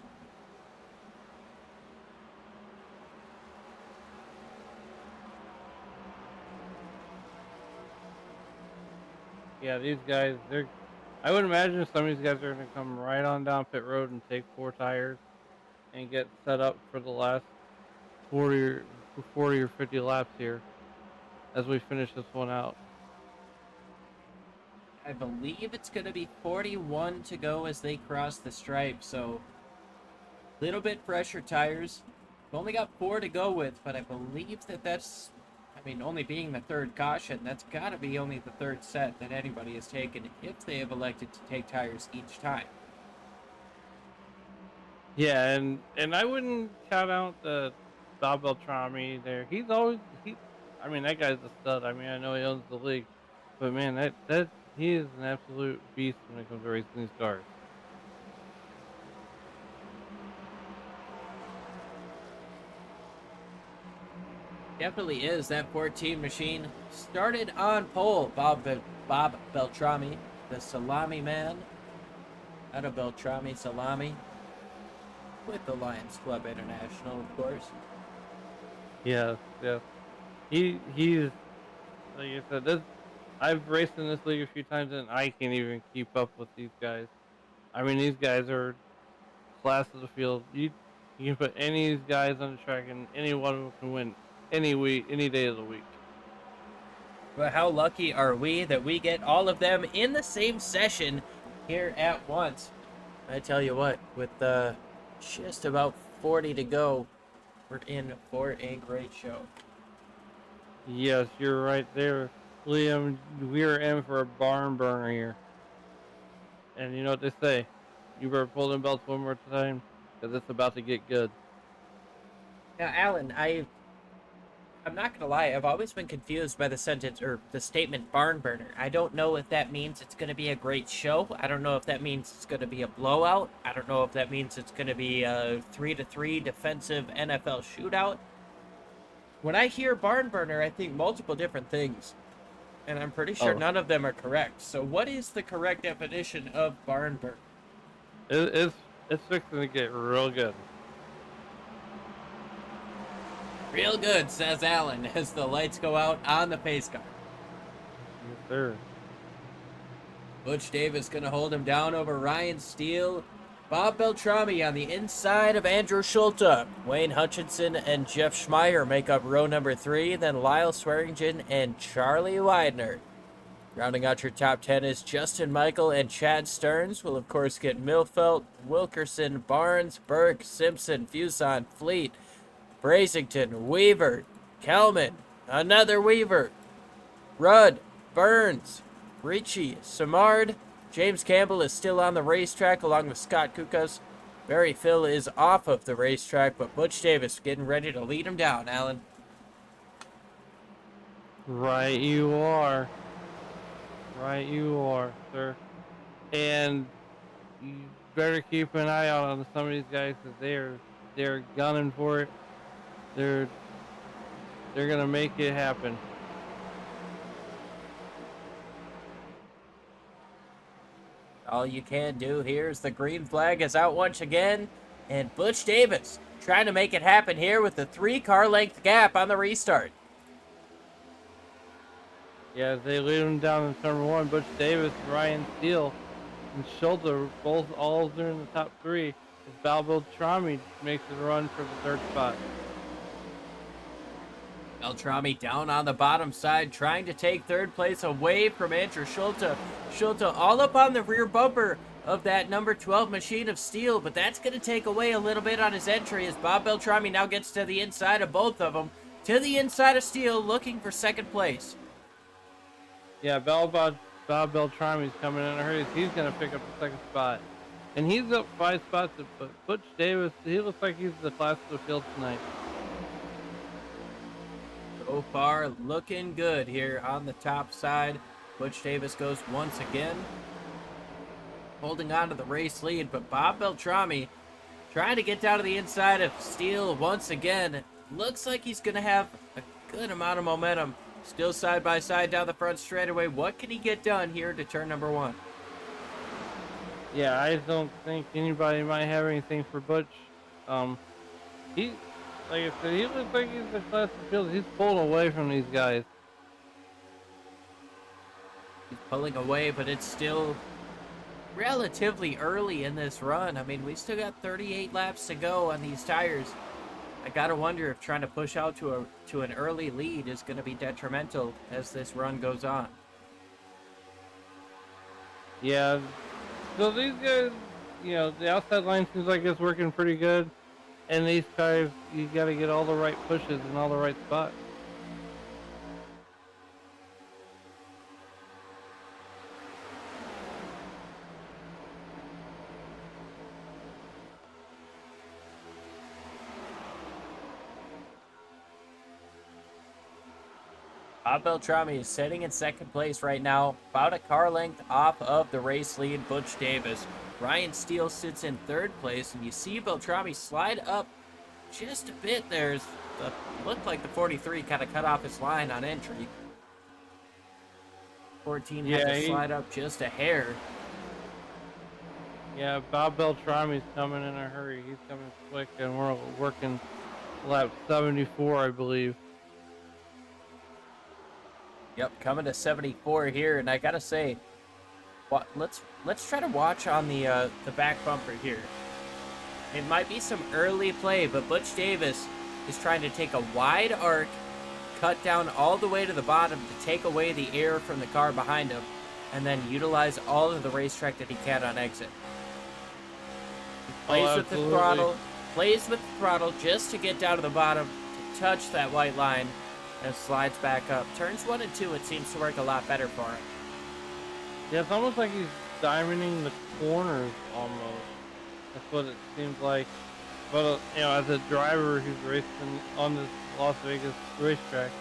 Yeah, these guys, I would imagine some of these guys are going to come right on down pit road and take 4 tires and get set up for the last 40 or 50 laps here as we finish this one out. I believe it's going to be 41 to go as they cross the stripe, so a little bit fresher tires. We've only got 4 to go with, but I believe that's, I mean, only being the third caution, that's got to be only the third set that anybody has taken if they have elected to take tires each time. Yeah, and I wouldn't count out the Bob Beltrami there. I mean, that guy's a stud. I mean, I know he owns the league, but man, he is an absolute beast when it comes to racing these cars. Definitely is. That 14 machine started on pole. Bob Beltrami, the salami man. out of Beltrami Salami with the Lions Club International, of course. Yes, yes. He's like I said. I've raced in this league a few times, and I can't even keep up with these guys. I mean, these guys are class of the field. You can put any of these guys on the track, and any one of them can win any week, any day of the week. But how lucky are we that we get all of them in the same session here at once? I tell you what, with just about 40 to go, we're in for a great show. Yes, you're right there, Liam. We're in for a barn burner here. And you know what they say? You better pull them belts one more time, because it's about to get good. Now, Alan, I'm not gonna lie, I've always been confused by the sentence or the statement barn burner. I don't know if that means it's gonna be a great show. I don't know if that means it's gonna be a blowout. I don't know if that means it's gonna be a 3-3 defensive NFL shootout. When I hear barn burner, I think multiple different things. And I'm pretty sure none of them are correct. So what is the correct definition of barn burner? It's fixing to get real good. Real good, says Alan, as the lights go out on the pace car. Yes, sir. Butch Davis going to hold him down over Ryan Steele. Bob Beltrami on the inside of Andrew Schulte. Wayne Hutchinson and Jeff Schmeier make up row number 3. Then Lyle Swearingen and Charlie Widener. Rounding out your top 10 is Justin Michael and Chad Stearns. We'll, of course, get Milfelt, Wilkerson, Barnes, Burke, Simpson, Fuson, Fleet, Brasington, Weaver, Kelman, another Weaver, Rudd, Burns, Ricci, Samard. James Campbell is still on the racetrack along with Scott Kukas. Barry Phil is off of the racetrack, but Butch Davis getting ready to lead him down, Alan. Right you are. Right you are, sir. And you better keep an eye out on some of these guys, because they're gunning for it. They're gonna make it happen. All you can do here is the green flag is out once again, and Butch Davis trying to make it happen here with the 3-car length gap on the restart. Yeah, they lead him down in number 1. Butch Davis, Ryan Steele, and Schulte both all in the top 3. As Beltrami makes it run for the 3rd spot. Beltrami down on the bottom side, trying to take 3rd place away from Andrew Schulte. Schulte all up on the rear bumper of that number 12 machine of steel, but that's going to take away a little bit on his entry as Bob Beltrami now gets to the inside of both of them. To the inside of Steele, looking for 2nd place. Yeah, Bob Beltrami's coming in a hurry. He's going to pick up the 2nd spot. And he's up 5 spots, but Butch Davis, he looks like he's the class of the field tonight. So far, looking good here on the top side. Butch Davis goes once again, holding on to the race lead, but Bob Beltrami trying to get down to the inside of Steele once again. Looks like he's going to have a good amount of momentum. Still side by side down the front straightaway. What can he get done here to turn number 1? Yeah, I don't think anybody might have anything for Butch. He, like I said, he looks like he's the class of the field. He's pulling away from these guys. He's pulling away, but it's still relatively early in this run. I mean, we still got 38 laps to go on these tires. I gotta wonder if trying to push out to an early lead is going to be detrimental as this run goes on. Yeah, so these guys, you know, the outside line seems like it's working pretty good. And these cars, you got to get all the right pushes in all the right spots. Bob Beltrami is sitting in 2nd place right now, about a car length off of the race lead, Butch Davis. Ryan Steele sits in 3rd place, and you see Beltrami slide up just a bit. Looked like the 43 kind of cut off his line on entry. 14 had to slide up just a hair. Yeah, Bob Beltrami's coming in a hurry. He's coming quick, and we're working lap 74, I believe. Yep, coming to 74 here, and I gotta say, let's try to watch on the back bumper here. It might be some early play, but Butch Davis is trying to take a wide arc, cut down all the way to the bottom to take away the air from the car behind him, and then utilize all of the racetrack that he can on exit. He plays with the throttle just to get down to the bottom, to touch that white line, and slides back up. Turns 1 and 2, it seems to work a lot better for him. Yeah, it's almost like he's diamonding the corners almost. That's what it seems like. But as a driver who's racing on this Las Vegas racetrack,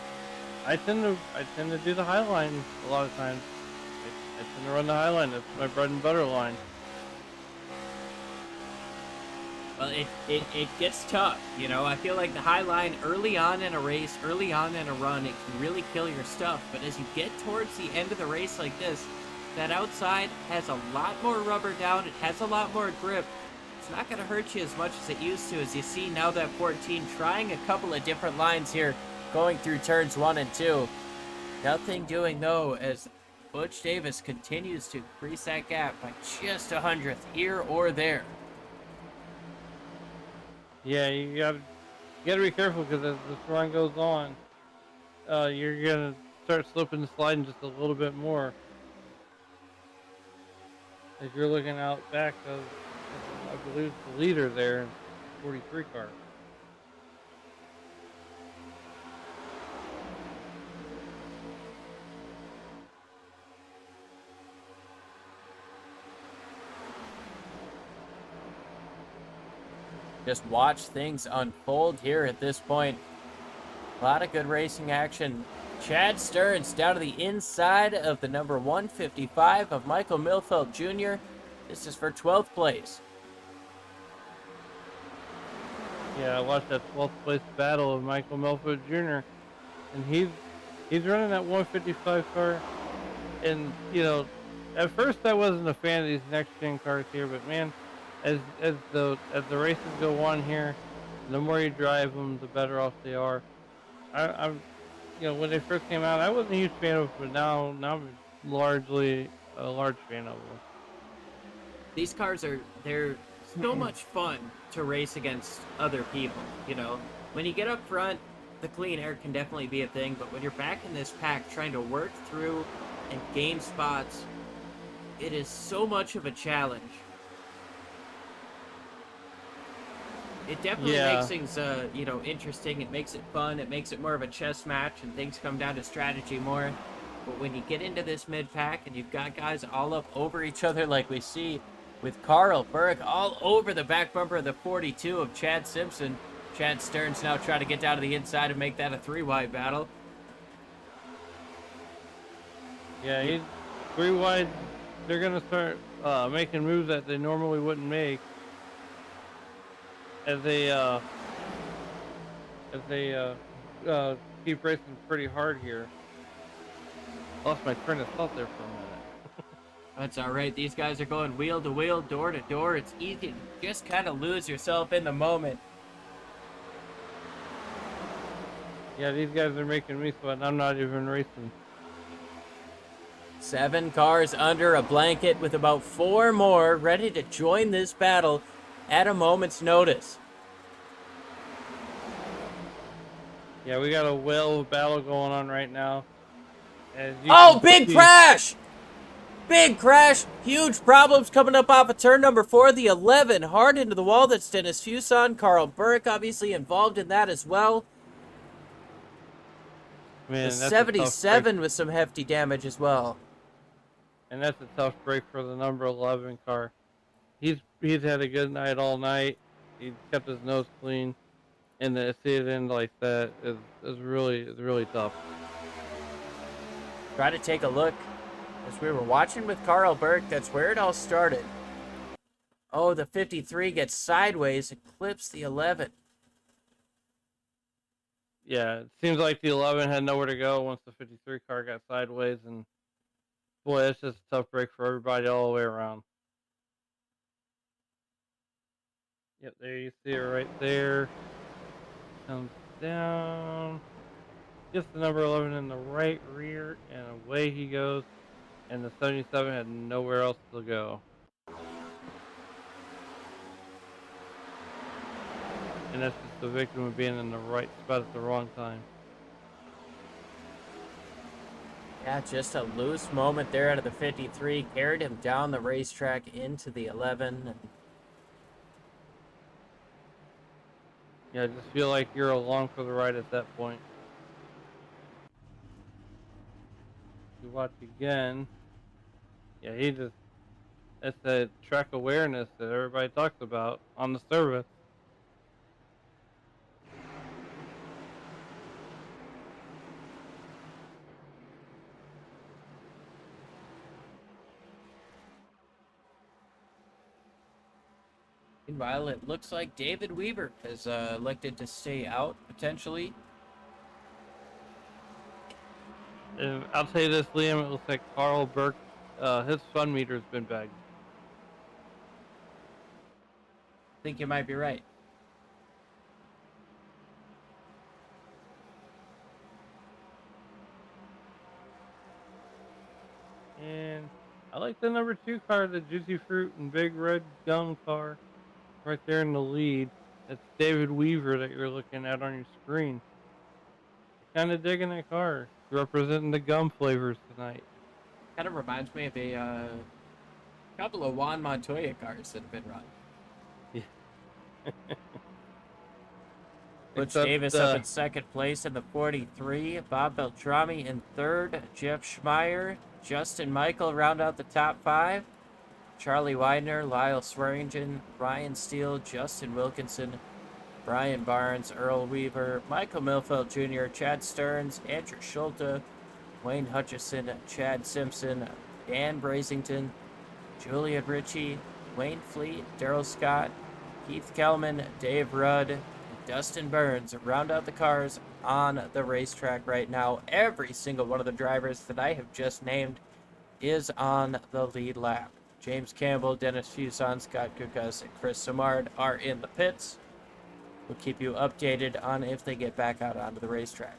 I tend to do the high line a lot of times. I tend to run the high line. That's my bread and butter line. Well, it gets tough, I feel like the high line early on in a race, early on in a run, it can really kill your stuff. But as you get towards the end of the race like this, that outside has a lot more rubber down. It has a lot more grip. It's not going to hurt you as much as it used to, as you see now that 14 trying a couple of different lines here, going through turns 1 and 2. Nothing doing, though, as Butch Davis continues to increase that gap by just 100th here or there. Yeah, you gotta be careful, because as this run goes on, you're gonna start slipping and sliding just a little bit more. As you're looking out back of, I believe, the leader there, 43 car. Just watch things unfold here at this point. A lot of good racing action. Chad Stearns down to the inside of the number 155 of Michael Milfeld Jr. This is for 12th place. Yeah, I watched that 12th place battle of Michael Milford Jr. and he's running that 155 car. And at first I wasn't a fan of these next gen cars here, but man, as the races go on here, the more you drive them, the better off they are. I'm when they first came out, I wasn't a huge fan of them, but now I'm largely a large fan of them. These cars they're so much fun to race against other people. When you get up front, the clean air can definitely be a thing, but when you're back in this pack trying to work through and gain spots, it is so much of a challenge. It definitely makes things interesting. It makes it fun. It makes it more of a chess match, and things come down to strategy more. But when you get into this mid-pack and you've got guys all up over each other like we see with Carl Burke all over the back bumper of the 42 of Chad Simpson. Chad Stearns now trying to get down to the inside and make that a 3-wide battle. Yeah, he's 3-wide. They're going to start making moves that they normally wouldn't make as they keep racing pretty hard here. Lost my train of thought there for a minute. That's all right. These guys are going wheel to wheel, door to door. It's easy to just kind of lose yourself in the moment. Yeah, these guys are making me sweat, and I'm not even racing. 7 cars under a blanket with about 4 more ready to join this battle at a moment's notice. Yeah, we got a whale of battle going on right now. Oh, big crash! Big crash! Huge problems coming up off of turn number 4. The 11 hard into the wall. That's Dennis Fuson. Carl Burke obviously involved in that as well. Man, the 77 with some hefty damage as well. And that's a tough break for the number 11 car. He's had a good night all night. He's kept his nose clean, and to see it end like that is really tough. Try to take a look. As we were watching with Carl Burke, that's where it all started. Oh, the 53 gets sideways and clips the 11. Yeah, it seems like the 11 had nowhere to go once the 53 car got sideways, and boy, it's just a tough break for everybody all the way around. Yep, there you see it right there. Comes down. Gets the number 11 in the right rear, and away he goes. And the 77 had nowhere else to go. And that's just the victim of being in the right spot at the wrong time. Yeah, just a loose moment there out of the 53. Carried him down the racetrack into the 11. Yeah, I just feel like you're along for the ride at that point. You watch again. Yeah, it's the track awareness that everybody talks about on the service. Meanwhile, it looks like David Weaver has elected to stay out, potentially. And I'll tell you this, Liam, it looks like Carl Burke, his fun meter's been bagged. I think you might be right. And I like the number 2 car, the Juicy Fruit and Big Red Gum car, right there in the lead. That's David Weaver that you're looking at on your screen. Kind of digging that car, representing the gum flavors tonight. Kind of reminds me of a couple of Juan Montoya cars that have been run. Yeah. Butch Davis up in second place in the 43. Bob Beltrami in third. Jeff Schmeier, Justin Michael round out the top 5. Charlie Widener, Lyle Swearingen, Ryan Steele, Justin Wilkinson, Brian Barnes, Earl Weaver, Michael Milfeld Jr., Chad Stearns, Andrew Schulte, Wayne Hutchison, Chad Simpson, Dan Brazington, Julian Ritchie, Wayne Fleet, Daryl Scott, Keith Kelman, Dave Rudd, and Dustin Burns round out the cars on the racetrack right now. Every single one of the drivers that I have just named is on the lead lap. James Campbell, Dennis Fuson, Scott Kukas, and Chris Samard are in the pits. We'll keep you updated on if they get back out onto the racetrack.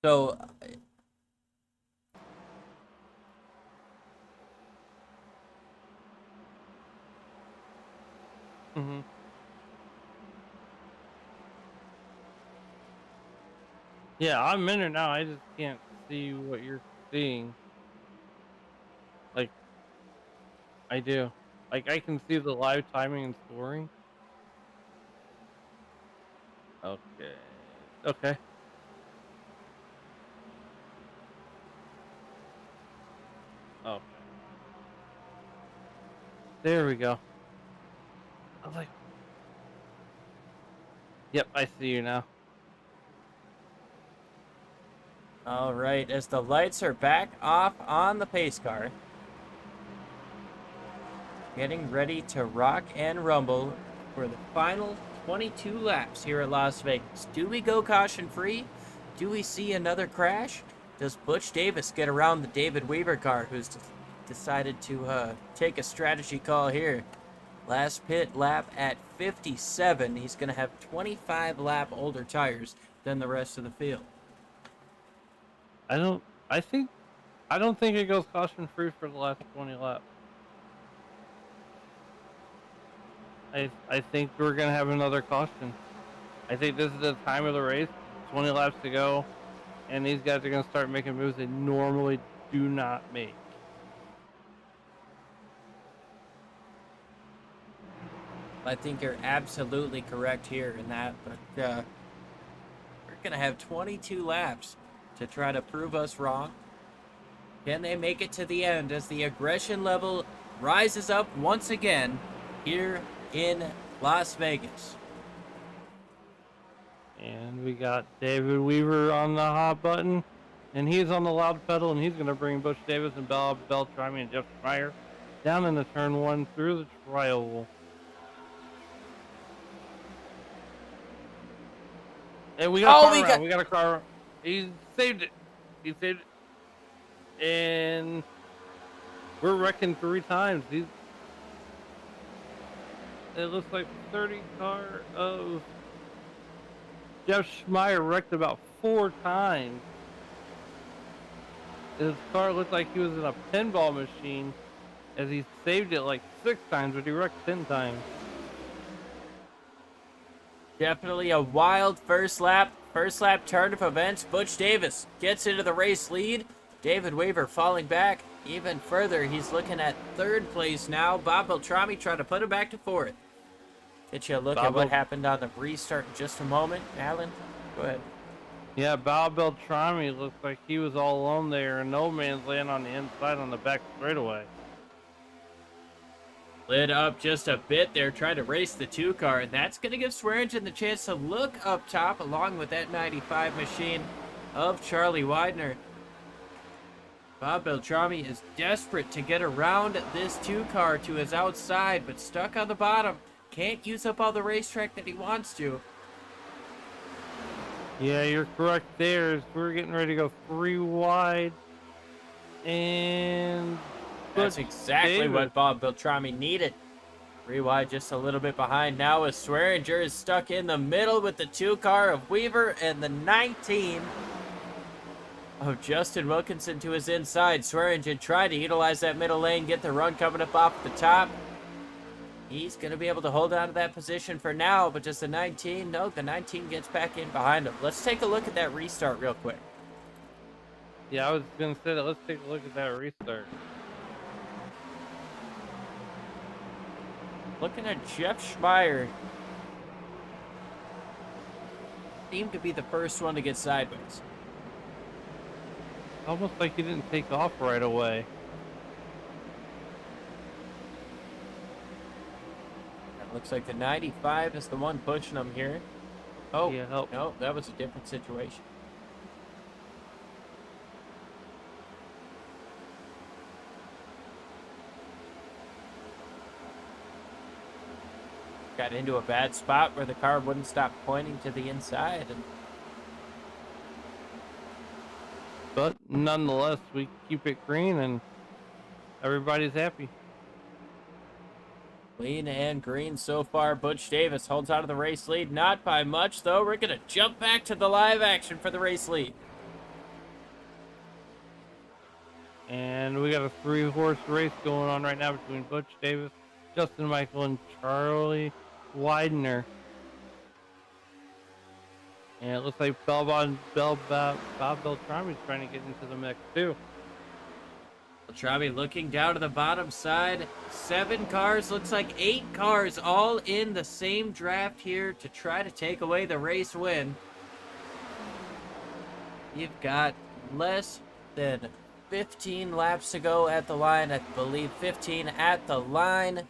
So, Mm-hmm. Yeah, I'm in it now. I just can't see what you're seeing. Like, I do. Like, I can see the live timing and scoring. Okay. Okay. Okay. There we go. I was like, yep, I see you now. all right, as the lights are back off on the pace car, getting ready to rock and rumble for the final 22 laps here at Las Vegas. Do we go caution free? Do we see another crash? Does Butch Davis get around the David Weaver car, who's decided to take a strategy call here? Last pit lap at 57. He's going to have 25 lap older tires than the rest of the field. I don't think it goes caution free for the last 20 laps. I think we're gonna have another caution. I think this is the time of the race, 20 laps to go, and these guys are gonna start making moves they normally do not make. I think you're absolutely correct here in that, but we're going to have 22 laps to try to prove us wrong. Can they make it to the end as the aggression level rises up once again here in Las Vegas? And we got David Weaver on the hot button, and he's on the loud pedal, and he's going to bring Butch Davis and Bob Beltrami and Jeff Schmeier down in the turn 1 through the trial. And we got a car around. We got a car. He saved it. He saved it. and we're wrecking 3 times. It looks like 30 car of Jeff Schmeier wrecked about 4 times. His car looked like he was in a pinball machine, as he saved it like 6 times, but he wrecked 10 times. Definitely a wild first lap turn of events. Butch Davis gets into the race lead. David Weaver falling back even further. He's looking at 3rd place now. Bob Beltrami trying to put him back to 4th. Get you a look at what happened on the restart in just a moment. Alan, go ahead. Yeah, Bob Beltrami looks like he was all alone there, and no man's land on the inside on the back straightaway. Lit up just a bit there, trying to race the 2 car, and that's going to give Swearingen the chance to look up top along with that 95 machine of Charlie Widener. Bob Beltrami is desperate to get around this 2 car to his outside, but stuck on the bottom. Can't use up all the racetrack that he wants to. Yeah, you're correct there. We're getting ready to go 3 wide. And that's exactly what Bob Beltrami needed. 3 wide, just a little bit behind now, as Swearinger is stuck in the middle with the 2 car of Weaver and the 19 of Justin Wilkinson to his inside. Swearingen trying to utilize that middle lane, get the run coming up off the top. He's going to be able to hold on to that position for now, but does the 19? No, the 19 gets back in behind him. Let's take a look at that restart real quick. Yeah, I was going to say that. Let's take a look at that restart. Looking at Jeff Schmeier. Seemed to be the first one to get sideways. Almost like he didn't take off right away. Looks like the 95 is the one pushing him here. Oh, yeah, no, that was a different situation. Got into a bad spot where the car wouldn't stop pointing to the inside. But nonetheless, we keep it green and everybody's happy. Clean and green so far. Butch Davis holds out of the race lead. Not by much, though. We're going to jump back to the live action for the race lead. And we got a 3-horse race going on right now between Butch Davis, Justin Michael, and Charlie Widener. And it looks like Bob Beltrami is trying to get into the mix, too. Beltrami looking down to the bottom side. 7 cars, looks like 8 cars all in the same draft here to try to take away the race win. You've got less than 15 laps to go at the line. I believe 15 at the line.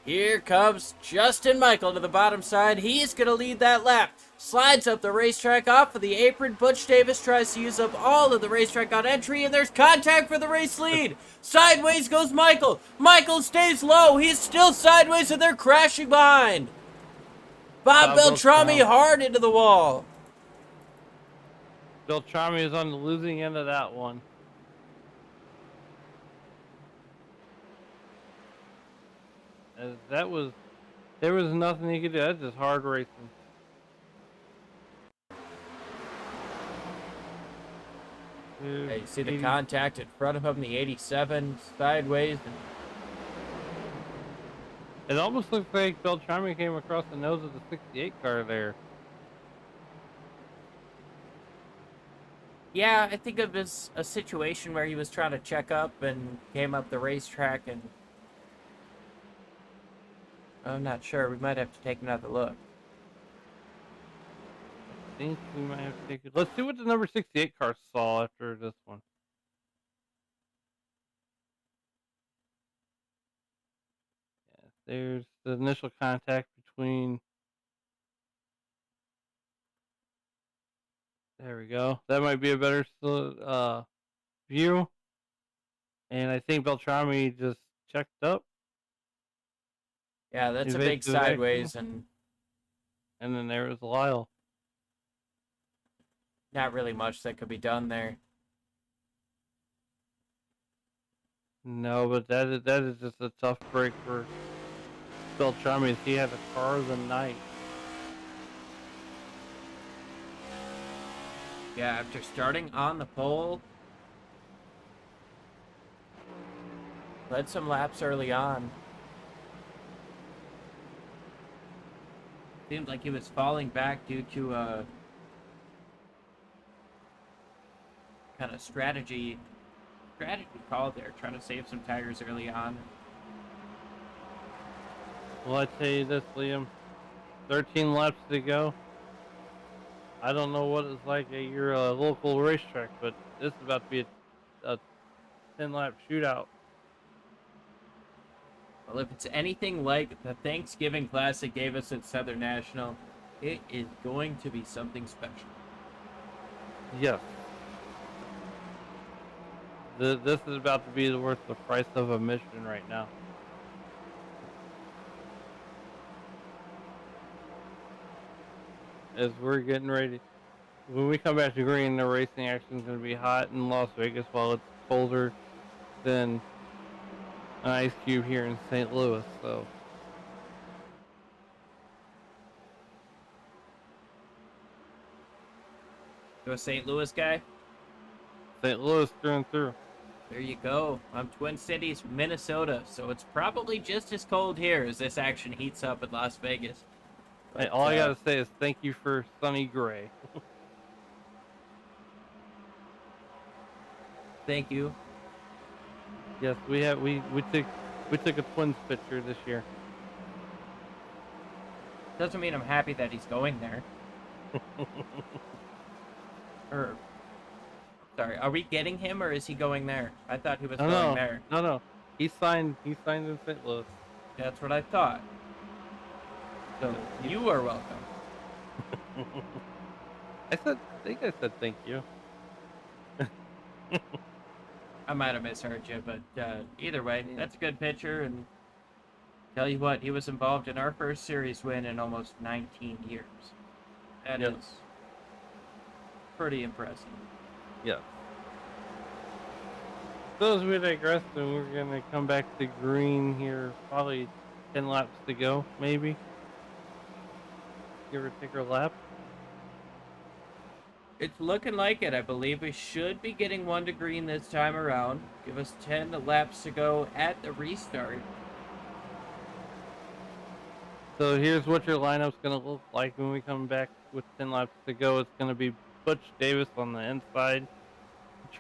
Here comes Justin Michael to the bottom side. He's going to lead that lap. Slides up the racetrack off of the apron. Butch Davis tries to use up all of the racetrack on entry, and there's contact for the race lead. Sideways goes Michael. Michael stays low. He's still sideways, and they're crashing behind. Bob Beltrami hard into the wall. Beltrami is on the losing end of that one. As there was nothing he could do. That's just hard racing. Yeah, you see the contact in front of him, the 87 sideways. It almost looks like Beltrami came across the nose of the 68 car there. Yeah, I think of as a situation where he was trying to check up and came up the racetrack, and I'm not sure. We might have to take another look. I think we might have to take it. Let's see what the number 68 car saw after this one. Yeah, there's the initial contact between. There we go. That might be a better view. And I think Beltrami just checked up. Yeah, that's a big sideways, and then there was Lyle. Not really much that could be done there. No, but that is just a tough break for Beltrami. He had a car of the night. Yeah, after starting on the pole, led some laps early on. Seemed like he was falling back due to a kind of strategy call there, trying to save some tires early on. Well, I tell you this, Liam, 13 laps to go. I don't know what it's like at your local racetrack, but this is about to be a 10-lap shootout. Well, if it's anything like the Thanksgiving Classic gave us at Southern National, it is going to be something special. Yes. This is about to be worth the price of admission right now. As we're getting ready, when we come back to green, the racing action is going to be hot in Las Vegas while it's colder than an ice cube here in St. Louis. So You a St. Louis guy? St. Louis through and through. There you go. I'm Twin Cities, Minnesota, so it's probably just as cold here as this action heats up in Las Vegas. Hey, all I gotta say is thank you for Sunny Gray. Thank you. Yes, we took a Twins picture this year. Doesn't mean I'm happy that he's going there. Or, sorry, are we getting him or is he going there? I thought he was going there. No. He signed in St. Louis. That's what I thought. So you are welcome. I think I said thank you. I might have misheard you, but either way, that's a good pitcher. And tell you what, he was involved in our first series win in almost 19 years. That is pretty impressive. Yes. So as we digress, and we're gonna come back to green here, probably 10 laps to go, maybe. Give or take a lap. It's looking like it. I believe we should be getting one to green this time around. Give us 10 laps to go at the restart. So here's what your lineup's going to look like when we come back with 10 laps to go. It's going to be Butch Davis on the inside,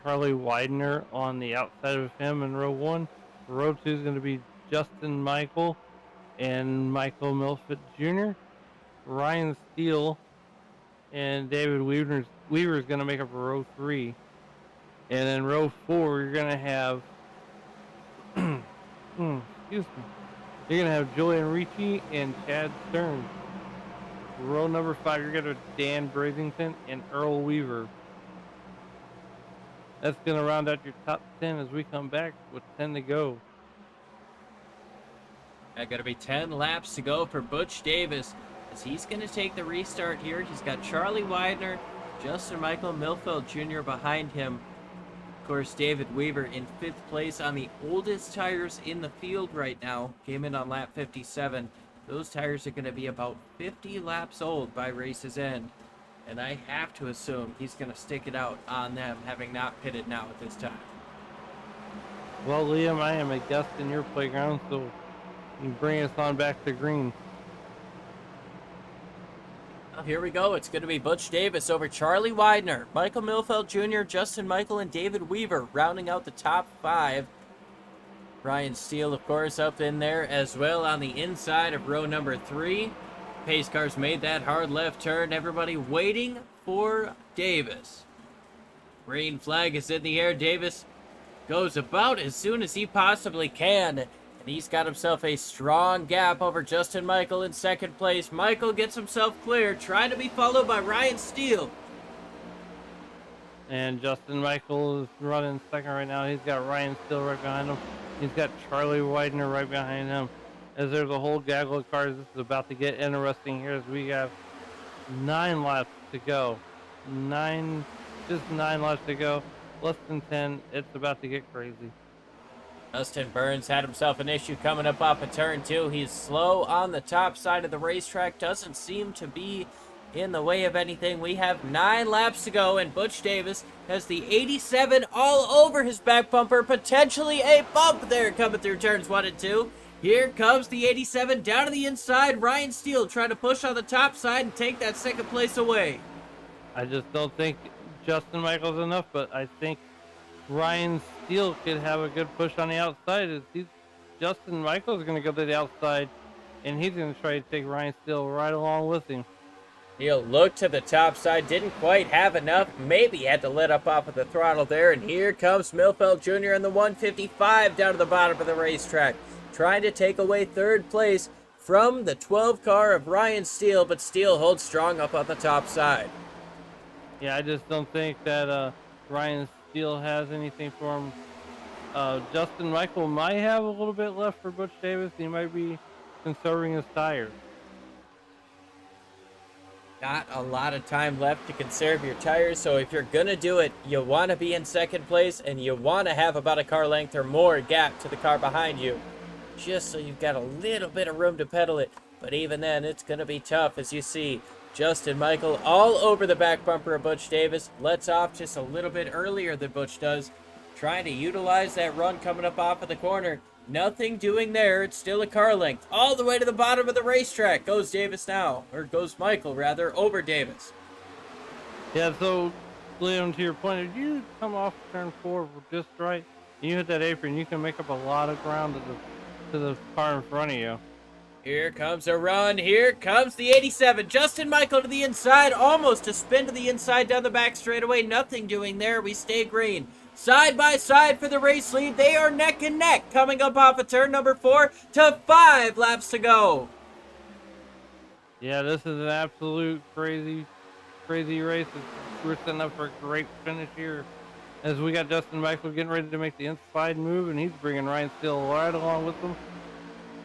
Charlie Widener on the outside of him in row 1. Row 2 is going to be Justin Michael and Michael Milford Jr., Ryan Steele, and David Weaver is going to make up row 3. And in row 4, you're going to have, excuse me, you're going to have Julian Ricci and Chad Stern. Row number 5, you're going to have Dan Brazington and Earl Weaver. That's going to round out your top 10 as we come back with 10 to go. Got to be 10 laps to go for Butch Davis, as he's going to take the restart here. He's got Charlie Widener, Justin Michael Milfeld Jr. behind him. Of course, David Weaver in 5th place on the oldest tires in the field right now. Came in on lap 57. Those tires are going to be about 50 laps old by race's end. And I have to assume he's going to stick it out on them, having not pitted now at this time. Well, Liam, I am a guest in your playground, so you bring us on back to green. Well, here we go. It's going to be Butch Davis over Charlie Widener, Michael Milfeld Jr., Justin Michael, and David Weaver rounding out the top 5. Ryan Steele, of course, up in there as well on the inside of row number 3. Pace cars made that hard left turn. Everybody waiting for Davis. Green flag is in the air. Davis goes about as soon as he possibly can. And he's got himself a strong gap over Justin Michael in 2nd place. Michael gets himself clear, trying to be followed by Ryan Steele. And Justin Michael is running 2nd right now. He's got Ryan Steele right behind him. He's got Charlie Widener right behind him. As there's a whole gaggle of cars, this is about to get interesting here as we have 9 laps to go. Just 9 laps to go. Less than 10. It's about to get crazy. Justin Burns had himself an issue coming up off of turn 2. He's slow on the top side of the racetrack. Doesn't seem to be in the way of anything. We have 9 laps to go, and Butch Davis has the 87 all over his back bumper. Potentially a bump there coming through turns 1 and 2. Here comes the 87 down to the inside. Ryan Steele trying to push on the top side and take that second place away. I just don't think Justin Michael's enough, but I think Ryan Steele could have a good push on the outside. Justin Michael's going to go to the outside, and he's going to try to take Ryan Steele right along with him. He'll look to the top side, didn't quite have enough, maybe had to let up off of the throttle there, and here comes Milfeld Jr. in the 155 down to the bottom of the racetrack, trying to take away third place from the 12 car of Ryan Steele, but Steele holds strong up on the top side. Yeah, I just don't think that Ryan Steele has anything for him. Justin Michael might have a little bit left for Butch Davis. He might be conserving his tires. Not a lot of time left to conserve your tires, so if you're gonna do it, you want to be in second place, and you want to have about a car length or more gap to the car behind you, just so you've got a little bit of room to pedal it. But even then, it's gonna be tough, as you see Justin Michael all over the back bumper of Butch Davis. Lets off just a little bit earlier than Butch does, trying to utilize that run coming up off of the corner. Nothing doing there. It's still a car length. All the way to the bottom of the racetrack goes Davis now. Or goes Michael, rather, over Davis. Yeah, so, Leon, to your point, if you come off turn 4 just right, and you hit that apron, you can make up a lot of ground to the car in front of you. Here comes a run. Here comes the 87. Justin Michael to the inside. Almost a spin to the inside down the back straightaway. Nothing doing there. We stay green. Side by side for the race lead. They are neck and neck coming up off of turn number 4 to 5 laps to go. Yeah, this is an absolute crazy race. We're setting up for a great finish here, as we got Justin Michael getting ready to make the inside move, and he's bringing Ryan Steele right along with him.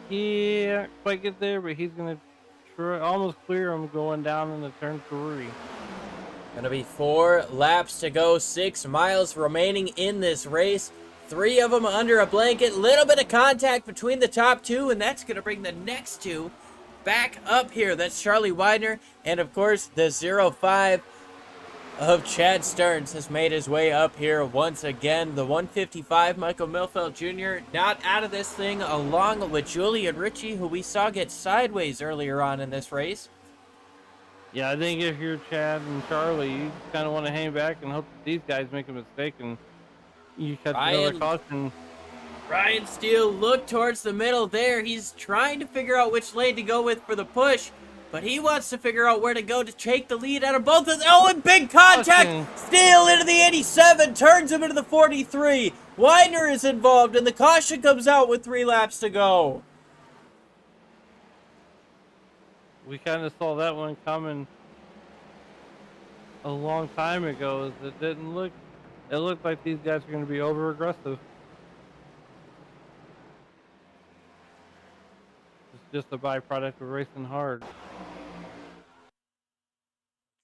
He can't quite get there, but he's going to try, almost clear him going down into turn 3. Gonna be 4 laps to go, 6 miles remaining in this race. 3 of them under a blanket. Little bit of contact between the top 2, and that's gonna bring the next 2 back up here. That's Charlie Widener, and of course the 05 of Chad Stearns has made his way up here once again. The 155, Michael Milfeld Jr., not out of this thing, along with Julian Ritchie, who we saw get sideways earlier on in this race. Yeah, I think if you're Chad and Charlie, you just kind of want to hang back and hope that these guys make a mistake and you catch another caution. Ryan Steele looked towards the middle there. He's trying to figure out which lane to go with for the push, but he wants to figure out where to go to take the lead out of both of them. Oh, and big contact! Steele into the 87, turns him into the 43. Widener is involved, and the caution comes out with 3 laps to go. We kind of saw that one coming a long time ago. It looked like these guys are going to be over aggressive. It's just a byproduct of racing hard.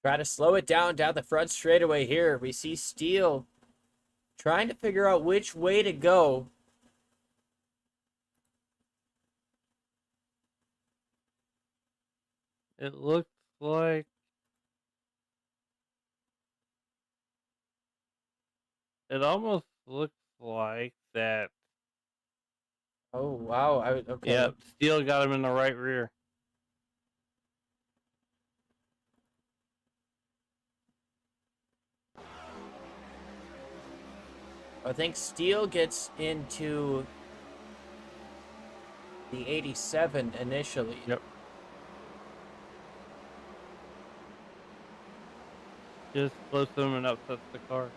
Try to slow it down the front straightaway here. We see Steele trying to figure out which way to go. It looks like it almost looks like that. Oh, wow. Okay. Yeah, Steele got him in the right rear. I think Steele gets into the 87 initially. Yep. Just close to him and upsets the car.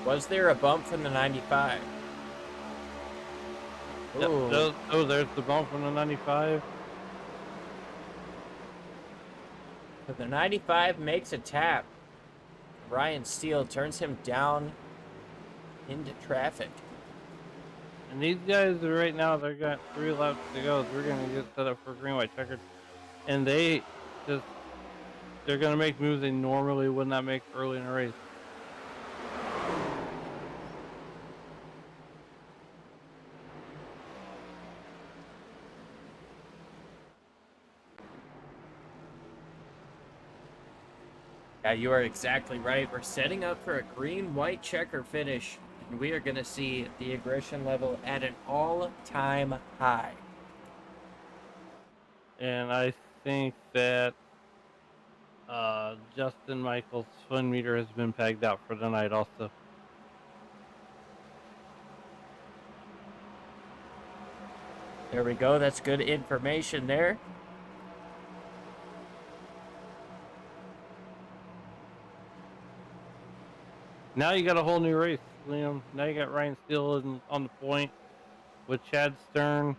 Was there a bump from the 95? Yep. Oh, there's the bump from the 95. So the 95 makes a tap. Ryan Steele turns him down into traffic. And these guys are right now, they've got 3 laps to go. So we're going to get set up for green white checkered. And they just they're going to make moves they normally would not make early in a race. Yeah, you are exactly right. We're setting up for a green-white checker finish, and we are going to see the aggression level at an all-time high. And I think that Justin Michael's fun meter has been pegged out for the night also. There we go. That's good information there. Now you got a whole new race, Liam. Now you got Ryan Steele on the point with Chad Stern.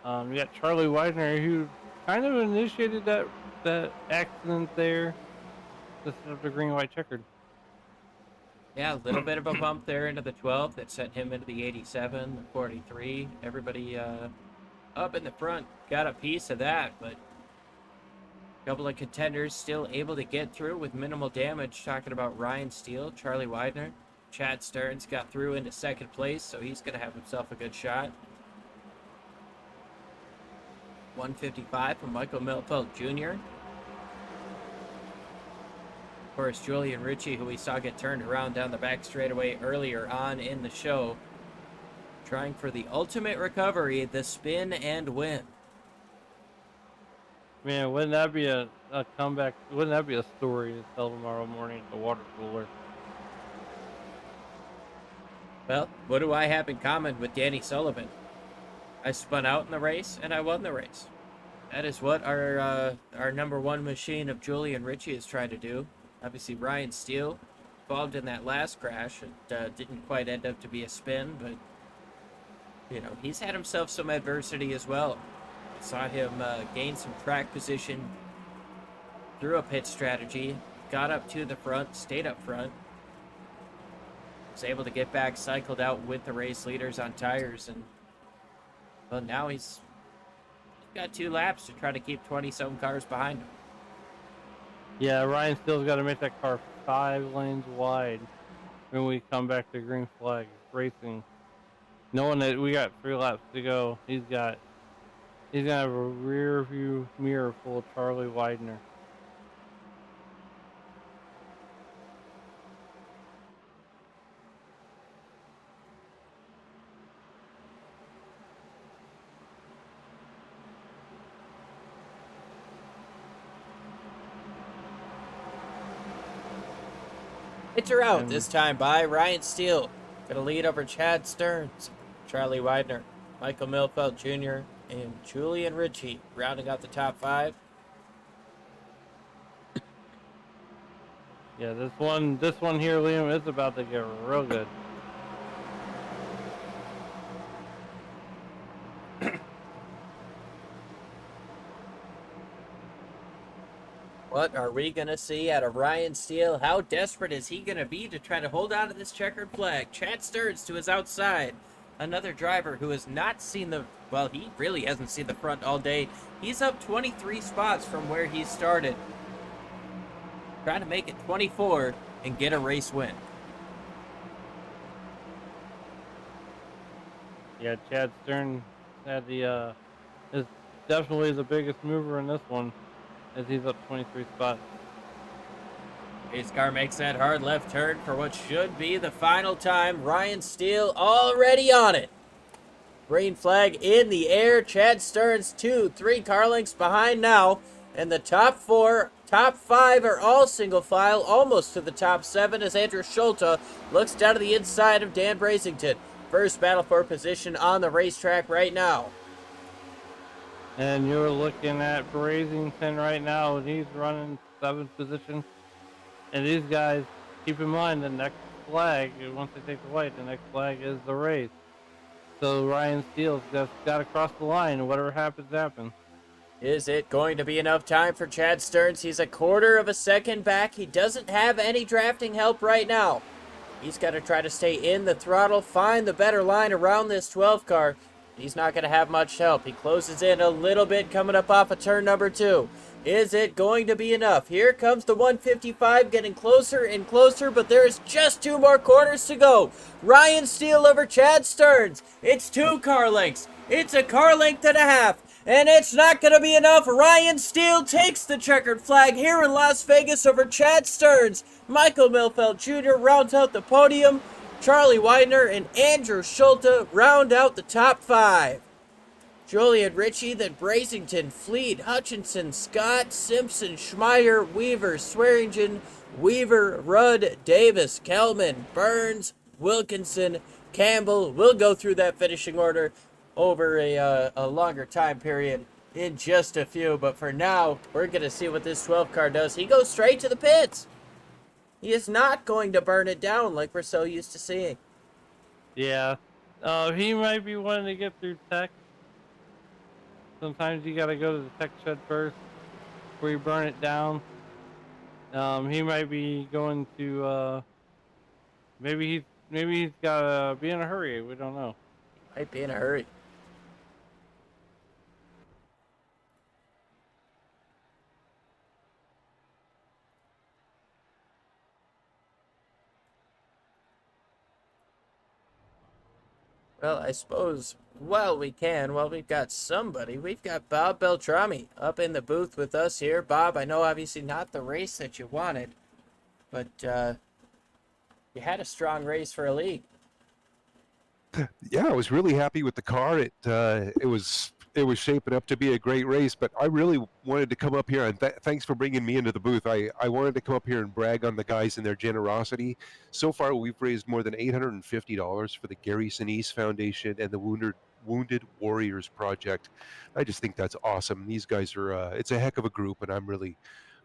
You got Charlie Widener, who kind of initiated that accident there to set up the green-white checkered. Yeah, a little bit of a bump there into the 12th that sent him into the 87, the 43. Everybody up in the front got a piece of that, but a couple of contenders still able to get through with minimal damage. Talking about Ryan Steele, Charlie Widener. Chad Stearns got through into second place, so he's going to have himself a good shot. 155 from Michael Milfeld Jr. Of course, Julian Ritchie, who we saw get turned around down the back straightaway earlier on in the show, trying for the ultimate recovery, the spin and win. Man, wouldn't that be a comeback? Wouldn't that be a story to tell tomorrow morning at the water cooler? Well, what do I have in common with Danny Sullivan? I spun out in the race, and I won the race. That is what our number one machine of Julian Ritchie is trying to do. Obviously, Ryan Steele involved in that last crash. It didn't quite end up to be a spin, but, you know, he's had himself some adversity as well. I saw him gain some track position through a pit strategy, got up to the front, stayed up front, was able to get back, cycled out with the race leaders on tires, and well, now he's got 2 laps to try to keep 20-some cars behind him. Yeah, Ryan Steele's got to make that car 5 lanes wide when we come back to green flag racing. Knowing that we got 3 laps to go, he's gonna have a rear view mirror full of Charlie Widener. Hits her out this time by Ryan Steele. Gonna lead over Chad Stearns, Charlie Widener, Michael Milfeld Jr., and Julian Ritchie rounding out the top 5. Yeah, this one here, Liam, is about to get real good. What are we going to see out of Ryan Steele? How desperate is he going to be to try to hold on to this checkered flag? Chad Stearns to his outside. Another driver who has not seen the... Well, he really hasn't seen the front all day. He's up 23 spots from where he started. Trying to make it 24 and get a race win. Yeah, Chad Stern had is definitely the biggest mover in this one, as he's up 23 spots. His car makes that hard left turn for what should be the final time. Ryan Steele already on it. Green flag in the air. Chad Stearns 2-3 car lengths behind now. And the top 5 are all single file, almost to the top 7 as Andrew Schulte looks down to the inside of Dan Brasington. First battle for position on the racetrack right now. And you're looking at Brasington right now, and he's running 7th position. And these guys, keep in mind, the next flag, once they take the white, the next flag is the race. So Ryan Steele's just got to cross the line, and whatever happens, happens. Is it going to be enough time for Chad Stearns? He's a quarter of a second back. He doesn't have any drafting help right now. He's got to try to stay in the throttle, find the better line around this 12 car. He's not going to have much help. He closes in a little bit coming up off of turn number 2. Is it going to be enough? Here comes the 155 getting closer and closer, but there is just 2 more corners to go. Ryan Steele over Chad Stearns. It's 2 car lengths. It's a car length and a half. And it's not going to be enough. Ryan Steele takes the checkered flag here in Las Vegas over Chad Stearns. Michael Milfeld Jr. rounds out the podium. Charlie Widener and Andrew Schulte round out the top 5. Julian Ritchie, then Brasington, Fleet, Hutchinson, Scott, Simpson, Schmeier, Weaver, Swearingen, Weaver, Rudd, Davis, Kelman, Burns, Wilkinson, Campbell. We'll go through that finishing order over a longer time period in just a few. But for now, we're going to see what this 12 car does. He goes straight to the pits. He is not going to burn it down like we're so used to seeing. Yeah. He might be wanting to get through tech. Sometimes you got to go to the tech shed first before you burn it down. He might be going to, maybe he's got to be in a hurry. We don't know. Might be in a hurry. Well, I suppose, well, we can. Well, we've got somebody. We've got Bob Beltrami up in the booth with us here. Bob, I know obviously not the race that you wanted, but you had a strong race for a league. Yeah, I was really happy with the car. It was shaping up to be a great race, but I really wanted to come up here, and thanks for bringing me into the booth. I wanted to come up here and brag on the guys and their generosity. So far, we've raised more than $850 for the Gary Sinise Foundation and the Wounded Warriors Project. I just think that's awesome. These guys are, it's a heck of a group, and I'm really,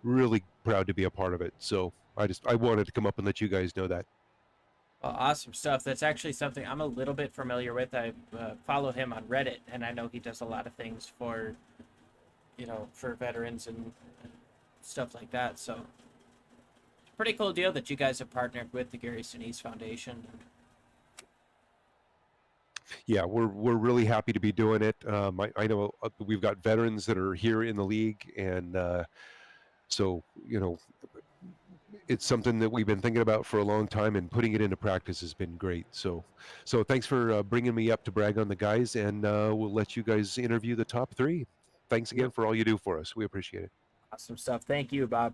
really proud to be a part of it. So I wanted to come up and let you guys know that. Well, awesome stuff. That's actually something I'm a little bit familiar with. I follow him on Reddit, and I know he does a lot of things for, for veterans and stuff like that. So, it's a pretty cool deal that you guys have partnered with the Gary Sinise Foundation. Yeah, we're really happy to be doing it. I know we've got veterans that are here in the league, and so it's something that we've been thinking about for a long time, and putting it into practice has been great. So thanks for bringing me up to brag on the guys, and we'll let you guys interview the top 3. Thanks again for all you do for us. We appreciate it. Awesome stuff. Thank you, Bob.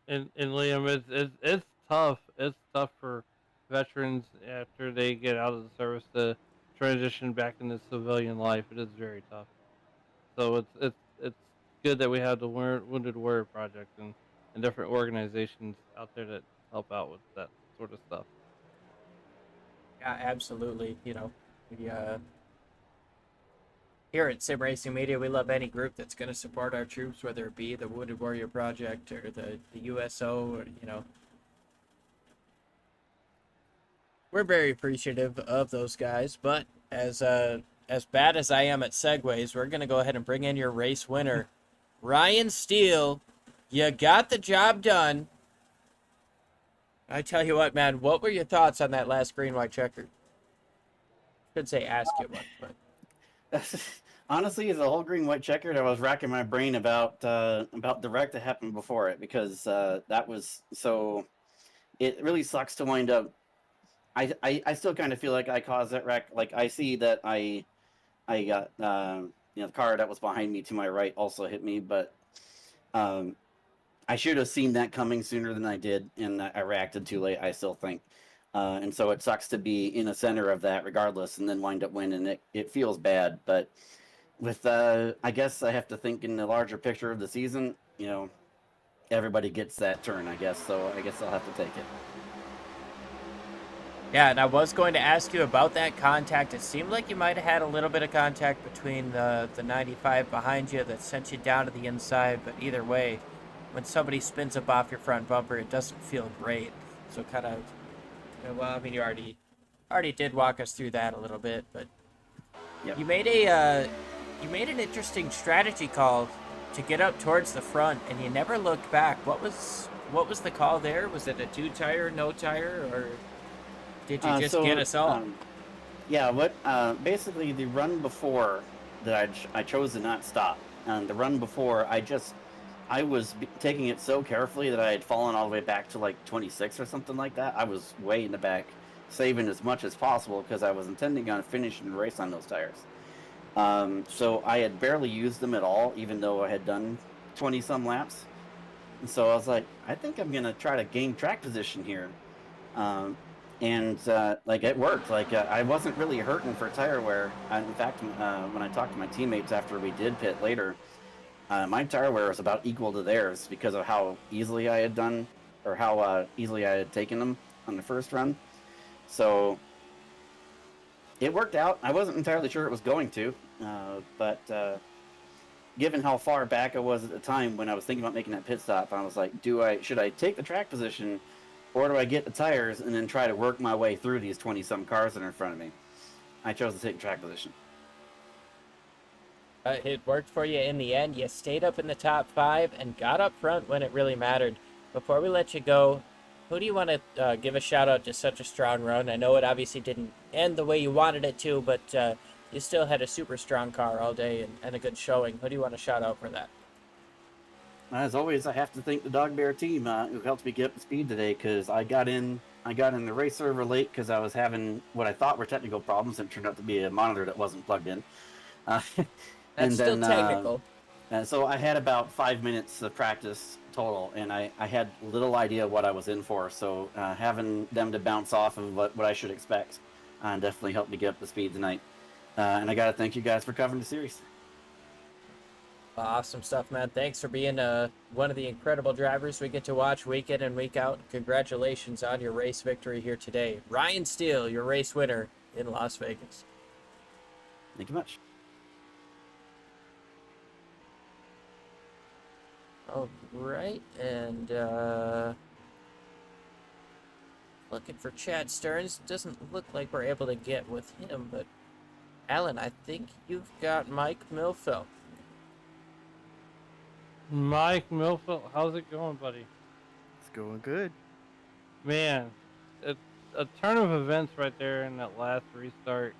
And Liam, it's tough. It's tough for veterans after they get out of the service to transition back into civilian life. It is very tough. So it's good that we have the Wounded Warrior Project and different organizations out there that help out with that sort of stuff. Yeah, absolutely. We here at Sim Racing Media, we love any group that's going to support our troops, whether it be the Wounded Warrior Project or the USO, or we're very appreciative of those guys. But as bad as I am at segues, we're going to go ahead and bring in your race winner, Ryan Steele. You got the job done. I tell you what, man, what were your thoughts on that last green white checker? Should say ask you what, but honestly, as a whole green white checkered, I was racking my brain about the wreck that happened before it, because that was so. It really sucks to wind up. I still kind of feel like I caused that wreck. Like, I see that I got the car that was behind me to my right also hit me, but I should have seen that coming sooner than I did, and I reacted too late, I still think. And so it sucks to be in the center of that regardless, and then wind up winning. It feels bad, but with I guess I have to think in the larger picture of the season. Everybody gets that turn, I guess. So I guess I'll have to take it. Yeah, and I was going to ask you about that contact. It seemed like you might have had a little bit of contact between the 95 behind you that sent you down to the inside, but either way, when somebody spins up off your front bumper, it doesn't feel great. So kind of, well, I mean, you already did walk us through that a little bit, but Yep. you made an interesting strategy call to get up towards the front, and you never looked back. What was the call there? Was it a 2-tire, no tire, or did you just get us all? Yeah, basically the run before that I chose to not stop. on the run before, I was taking it so carefully that I had fallen all the way back to like 26 or something like that. I was way in the back, saving as much as possible because I was intending on finishing the race on those tires. So I had barely used them at all, even though I had done 20 some laps. And so I was like, I think I'm gonna try to gain track position here. Like it worked. Like I wasn't really hurting for tire wear. In fact, when I talked to my teammates after we did pit later, my tire wear was about equal to theirs because of how easily I had done, or how easily I had taken them on the first run. So it worked out. I wasn't entirely sure it was going to, but given how far back I was at the time when I was thinking about making that pit stop, I was like, should I take the track position, or do I get the tires and then try to work my way through these 20-some cars that are in front of me? I chose to take the track position. It worked for you in the end. You stayed up in the top 5 and got up front when it really mattered. Before we let you go, who do you want to give a shout out to such a strong run? I know it obviously didn't end the way you wanted it to, but you still had a super strong car all day and a good showing. Who do you want to shout out for that? As always, I have to thank the Dog Bear team who helped me get up to speed today, because I got in the race server late because I was having what I thought were technical problems, and it turned out to be a monitor that wasn't plugged in. That's still technical. And so I had about 5 minutes of practice total, and I had little idea what I was in for. So having them to bounce off of what I should expect definitely helped me get up to speed tonight. And I got to thank you guys for covering the series. Awesome stuff, man. Thanks for being one of the incredible drivers we get to watch week in and week out. Congratulations on your race victory here today. Ryan Steele, your race winner in Las Vegas. Thank you much. All right, and looking for Chad Stearns. Doesn't look like we're able to get with him, but Alan, I think you've got Mike Milfeld. Mike Milford, how's it going, buddy? It's going good. Man, it's a turn of events right there in that last restart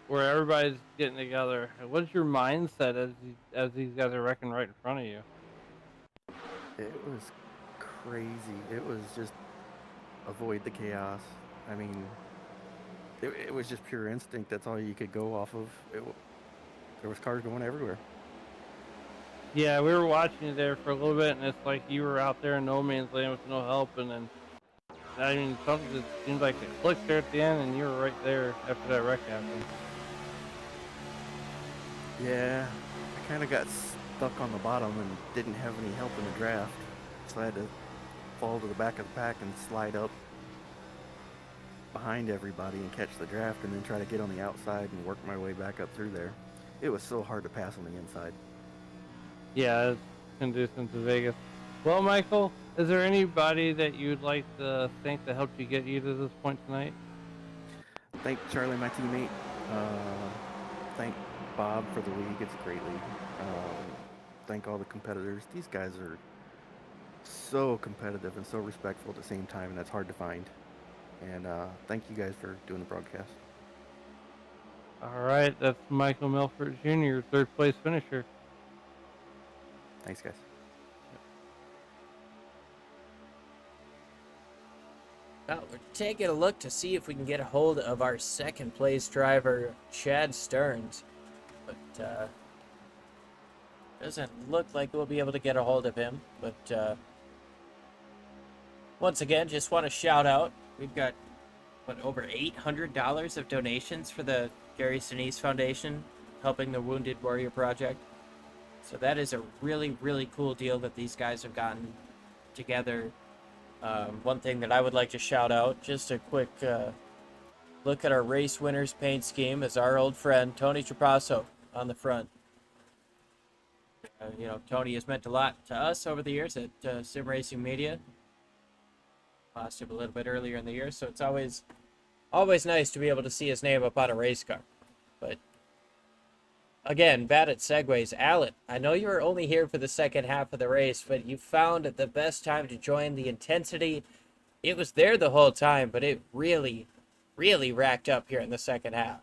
where everybody's getting together. What's your mindset as these guys are wrecking right in front of you? It was crazy. It was just avoid the chaos. I mean, it was just pure instinct. That's all you could go off of. There was cars going everywhere. Yeah, we were watching you there for a little bit, and it's like you were out there in no man's land with no help, and then, I mean, something just seemed like it clicked there at the end, and you were right there after that wreck happened. Yeah, I kind of got stuck on the bottom and didn't have any help in the draft, so I had to fall to the back of the pack and slide up behind everybody and catch the draft, and then try to get on the outside and work my way back up through there. It was so hard to pass on the inside. Yeah, it's conducive to Vegas. Well, Michael, is there anybody that you'd like to thank that helped you get you to this point tonight? Thank Charlie, my teammate. Thank Bob for the league. It's a great league. Thank all the competitors. These guys are so competitive and so respectful at the same time, and that's hard to find. And thank you guys for doing the broadcast. All right, that's Michael Milford Jr., third place finisher. Thanks, guys. Well, we're taking a look to see if we can get a hold of our second place driver, Chad Stearns. But doesn't look like we'll be able to get a hold of him. But once again, just want to shout out, we've got, over $800 of donations for the Gary Sinise Foundation, helping the Wounded Warrior Project. So that is a really, really cool deal that these guys have gotten together. One thing that I would like to shout out, just a quick look at our race winners paint scheme, is our old friend Tony Trapasso on the front. Tony has meant a lot to us over the years at Sim Racing Media. Lost him a little bit earlier in the year, so it's always nice to be able to see his name up on a race car. But again, bad at segues. Alan, I know you were only here for the second half of the race, but you found the best time to join. The intensity, it was there the whole time, but it really, really racked up here in the second half.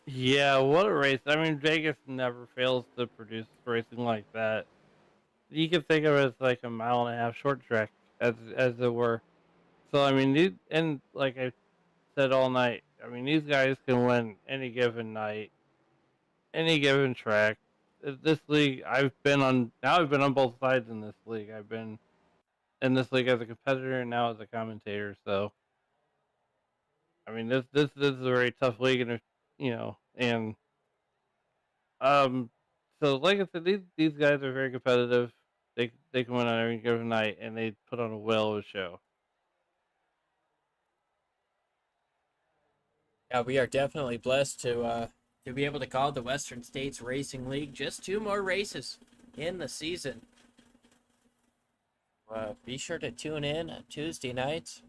Yeah, what a race. I mean, Vegas never fails to produce racing like that. You can think of it as like a mile and a half short track, as it were. So I mean, and like I said all night, I mean these guys can win any given night, any given track. This league, I've been on both sides in this league. I've been in this league as a competitor and now as a commentator. So I mean, this is a very tough league, and and Um, so like I said, these guys are very competitive. They can win on every given night, and they put on a whale of a show. Yeah, we are definitely blessed to be able to call the Western States Racing League. Just 2 more races in the season. Be sure to tune in on Tuesday nights.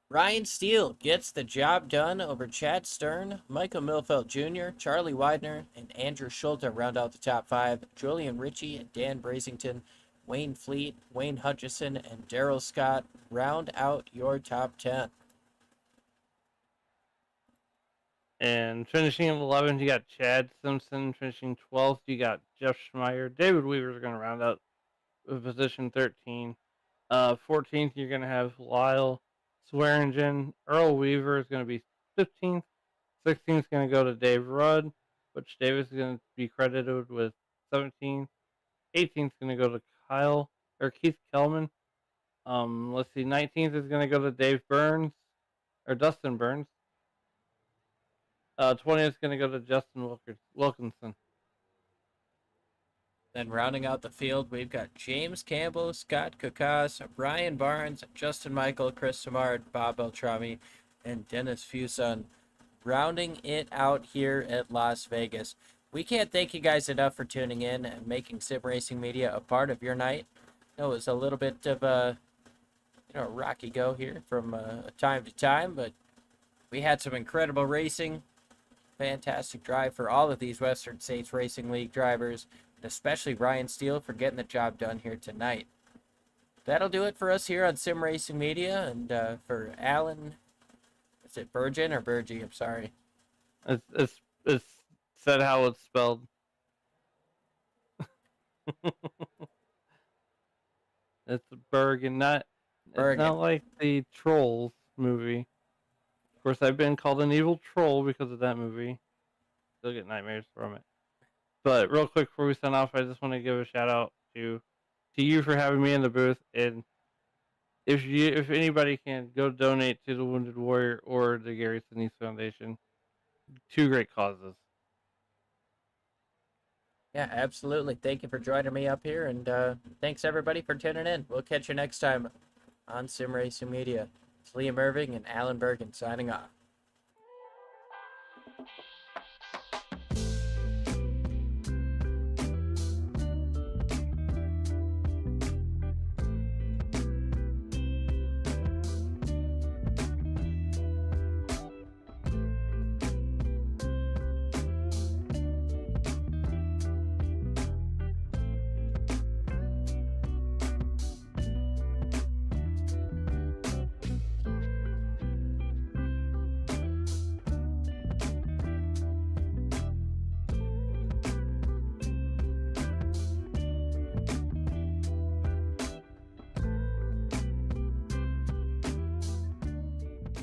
Ryan Steele gets the job done over Chad Stern, Michael Milfeld Jr., Charlie Widener, and Andrew Schulte round out the top 5. Julian Ritchie and Dan Brasington, Wayne Fleet, Wayne Hutchison, and Daryl Scott round out your top 10. And finishing at 11th, you got Chad Simpson. Finishing 12th, you got Jeff Schmeier. David Weaver's going to round out with position 13. 14th, you're going to have Lyle Swearingen. Earl Weaver is going to be 15th. 16th is going to go to Dave Rudd, which Davis is going to be credited with 17th. 18th is going to go to Keith Kellman. Let's see, 19th is going to go to Dave Burns or Dustin Burns. 20th is going to go to Justin Wilkinson. Then rounding out the field, we've got James Campbell, Scott Kukas, Brian Barnes, Justin Michael, Chris Samard, Bob Beltrami, and Dennis Fuson rounding it out here at Las Vegas. We can't thank you guys enough for tuning in and making Sim Racing Media a part of your night. It was a little bit of a rocky go here from time to time, but we had some incredible racing. Fantastic drive for all of these Western States Racing League drivers, and especially Ryan Steele for getting the job done here tonight. That'll do it for us here on Sim Racing Media, and for Alan, is it Burgin or Burgie? I'm sorry. It's said how it's spelled. It's Bergen, not. It's not Bergen. like the Trolls movie. Of course, I've been called an evil troll because of that movie. Still get nightmares from it. But real quick before we sign off, I just want to give a shout out to you for having me in the booth. And if anybody can, go donate to the Wounded Warrior or the Gary Sinise Foundation. 2 great causes. Yeah, absolutely. Thank you for joining me up here, and thanks everybody for tuning in. We'll catch you next time on Sim Racing Media. It's Liam Irving and Alan Bergen signing off.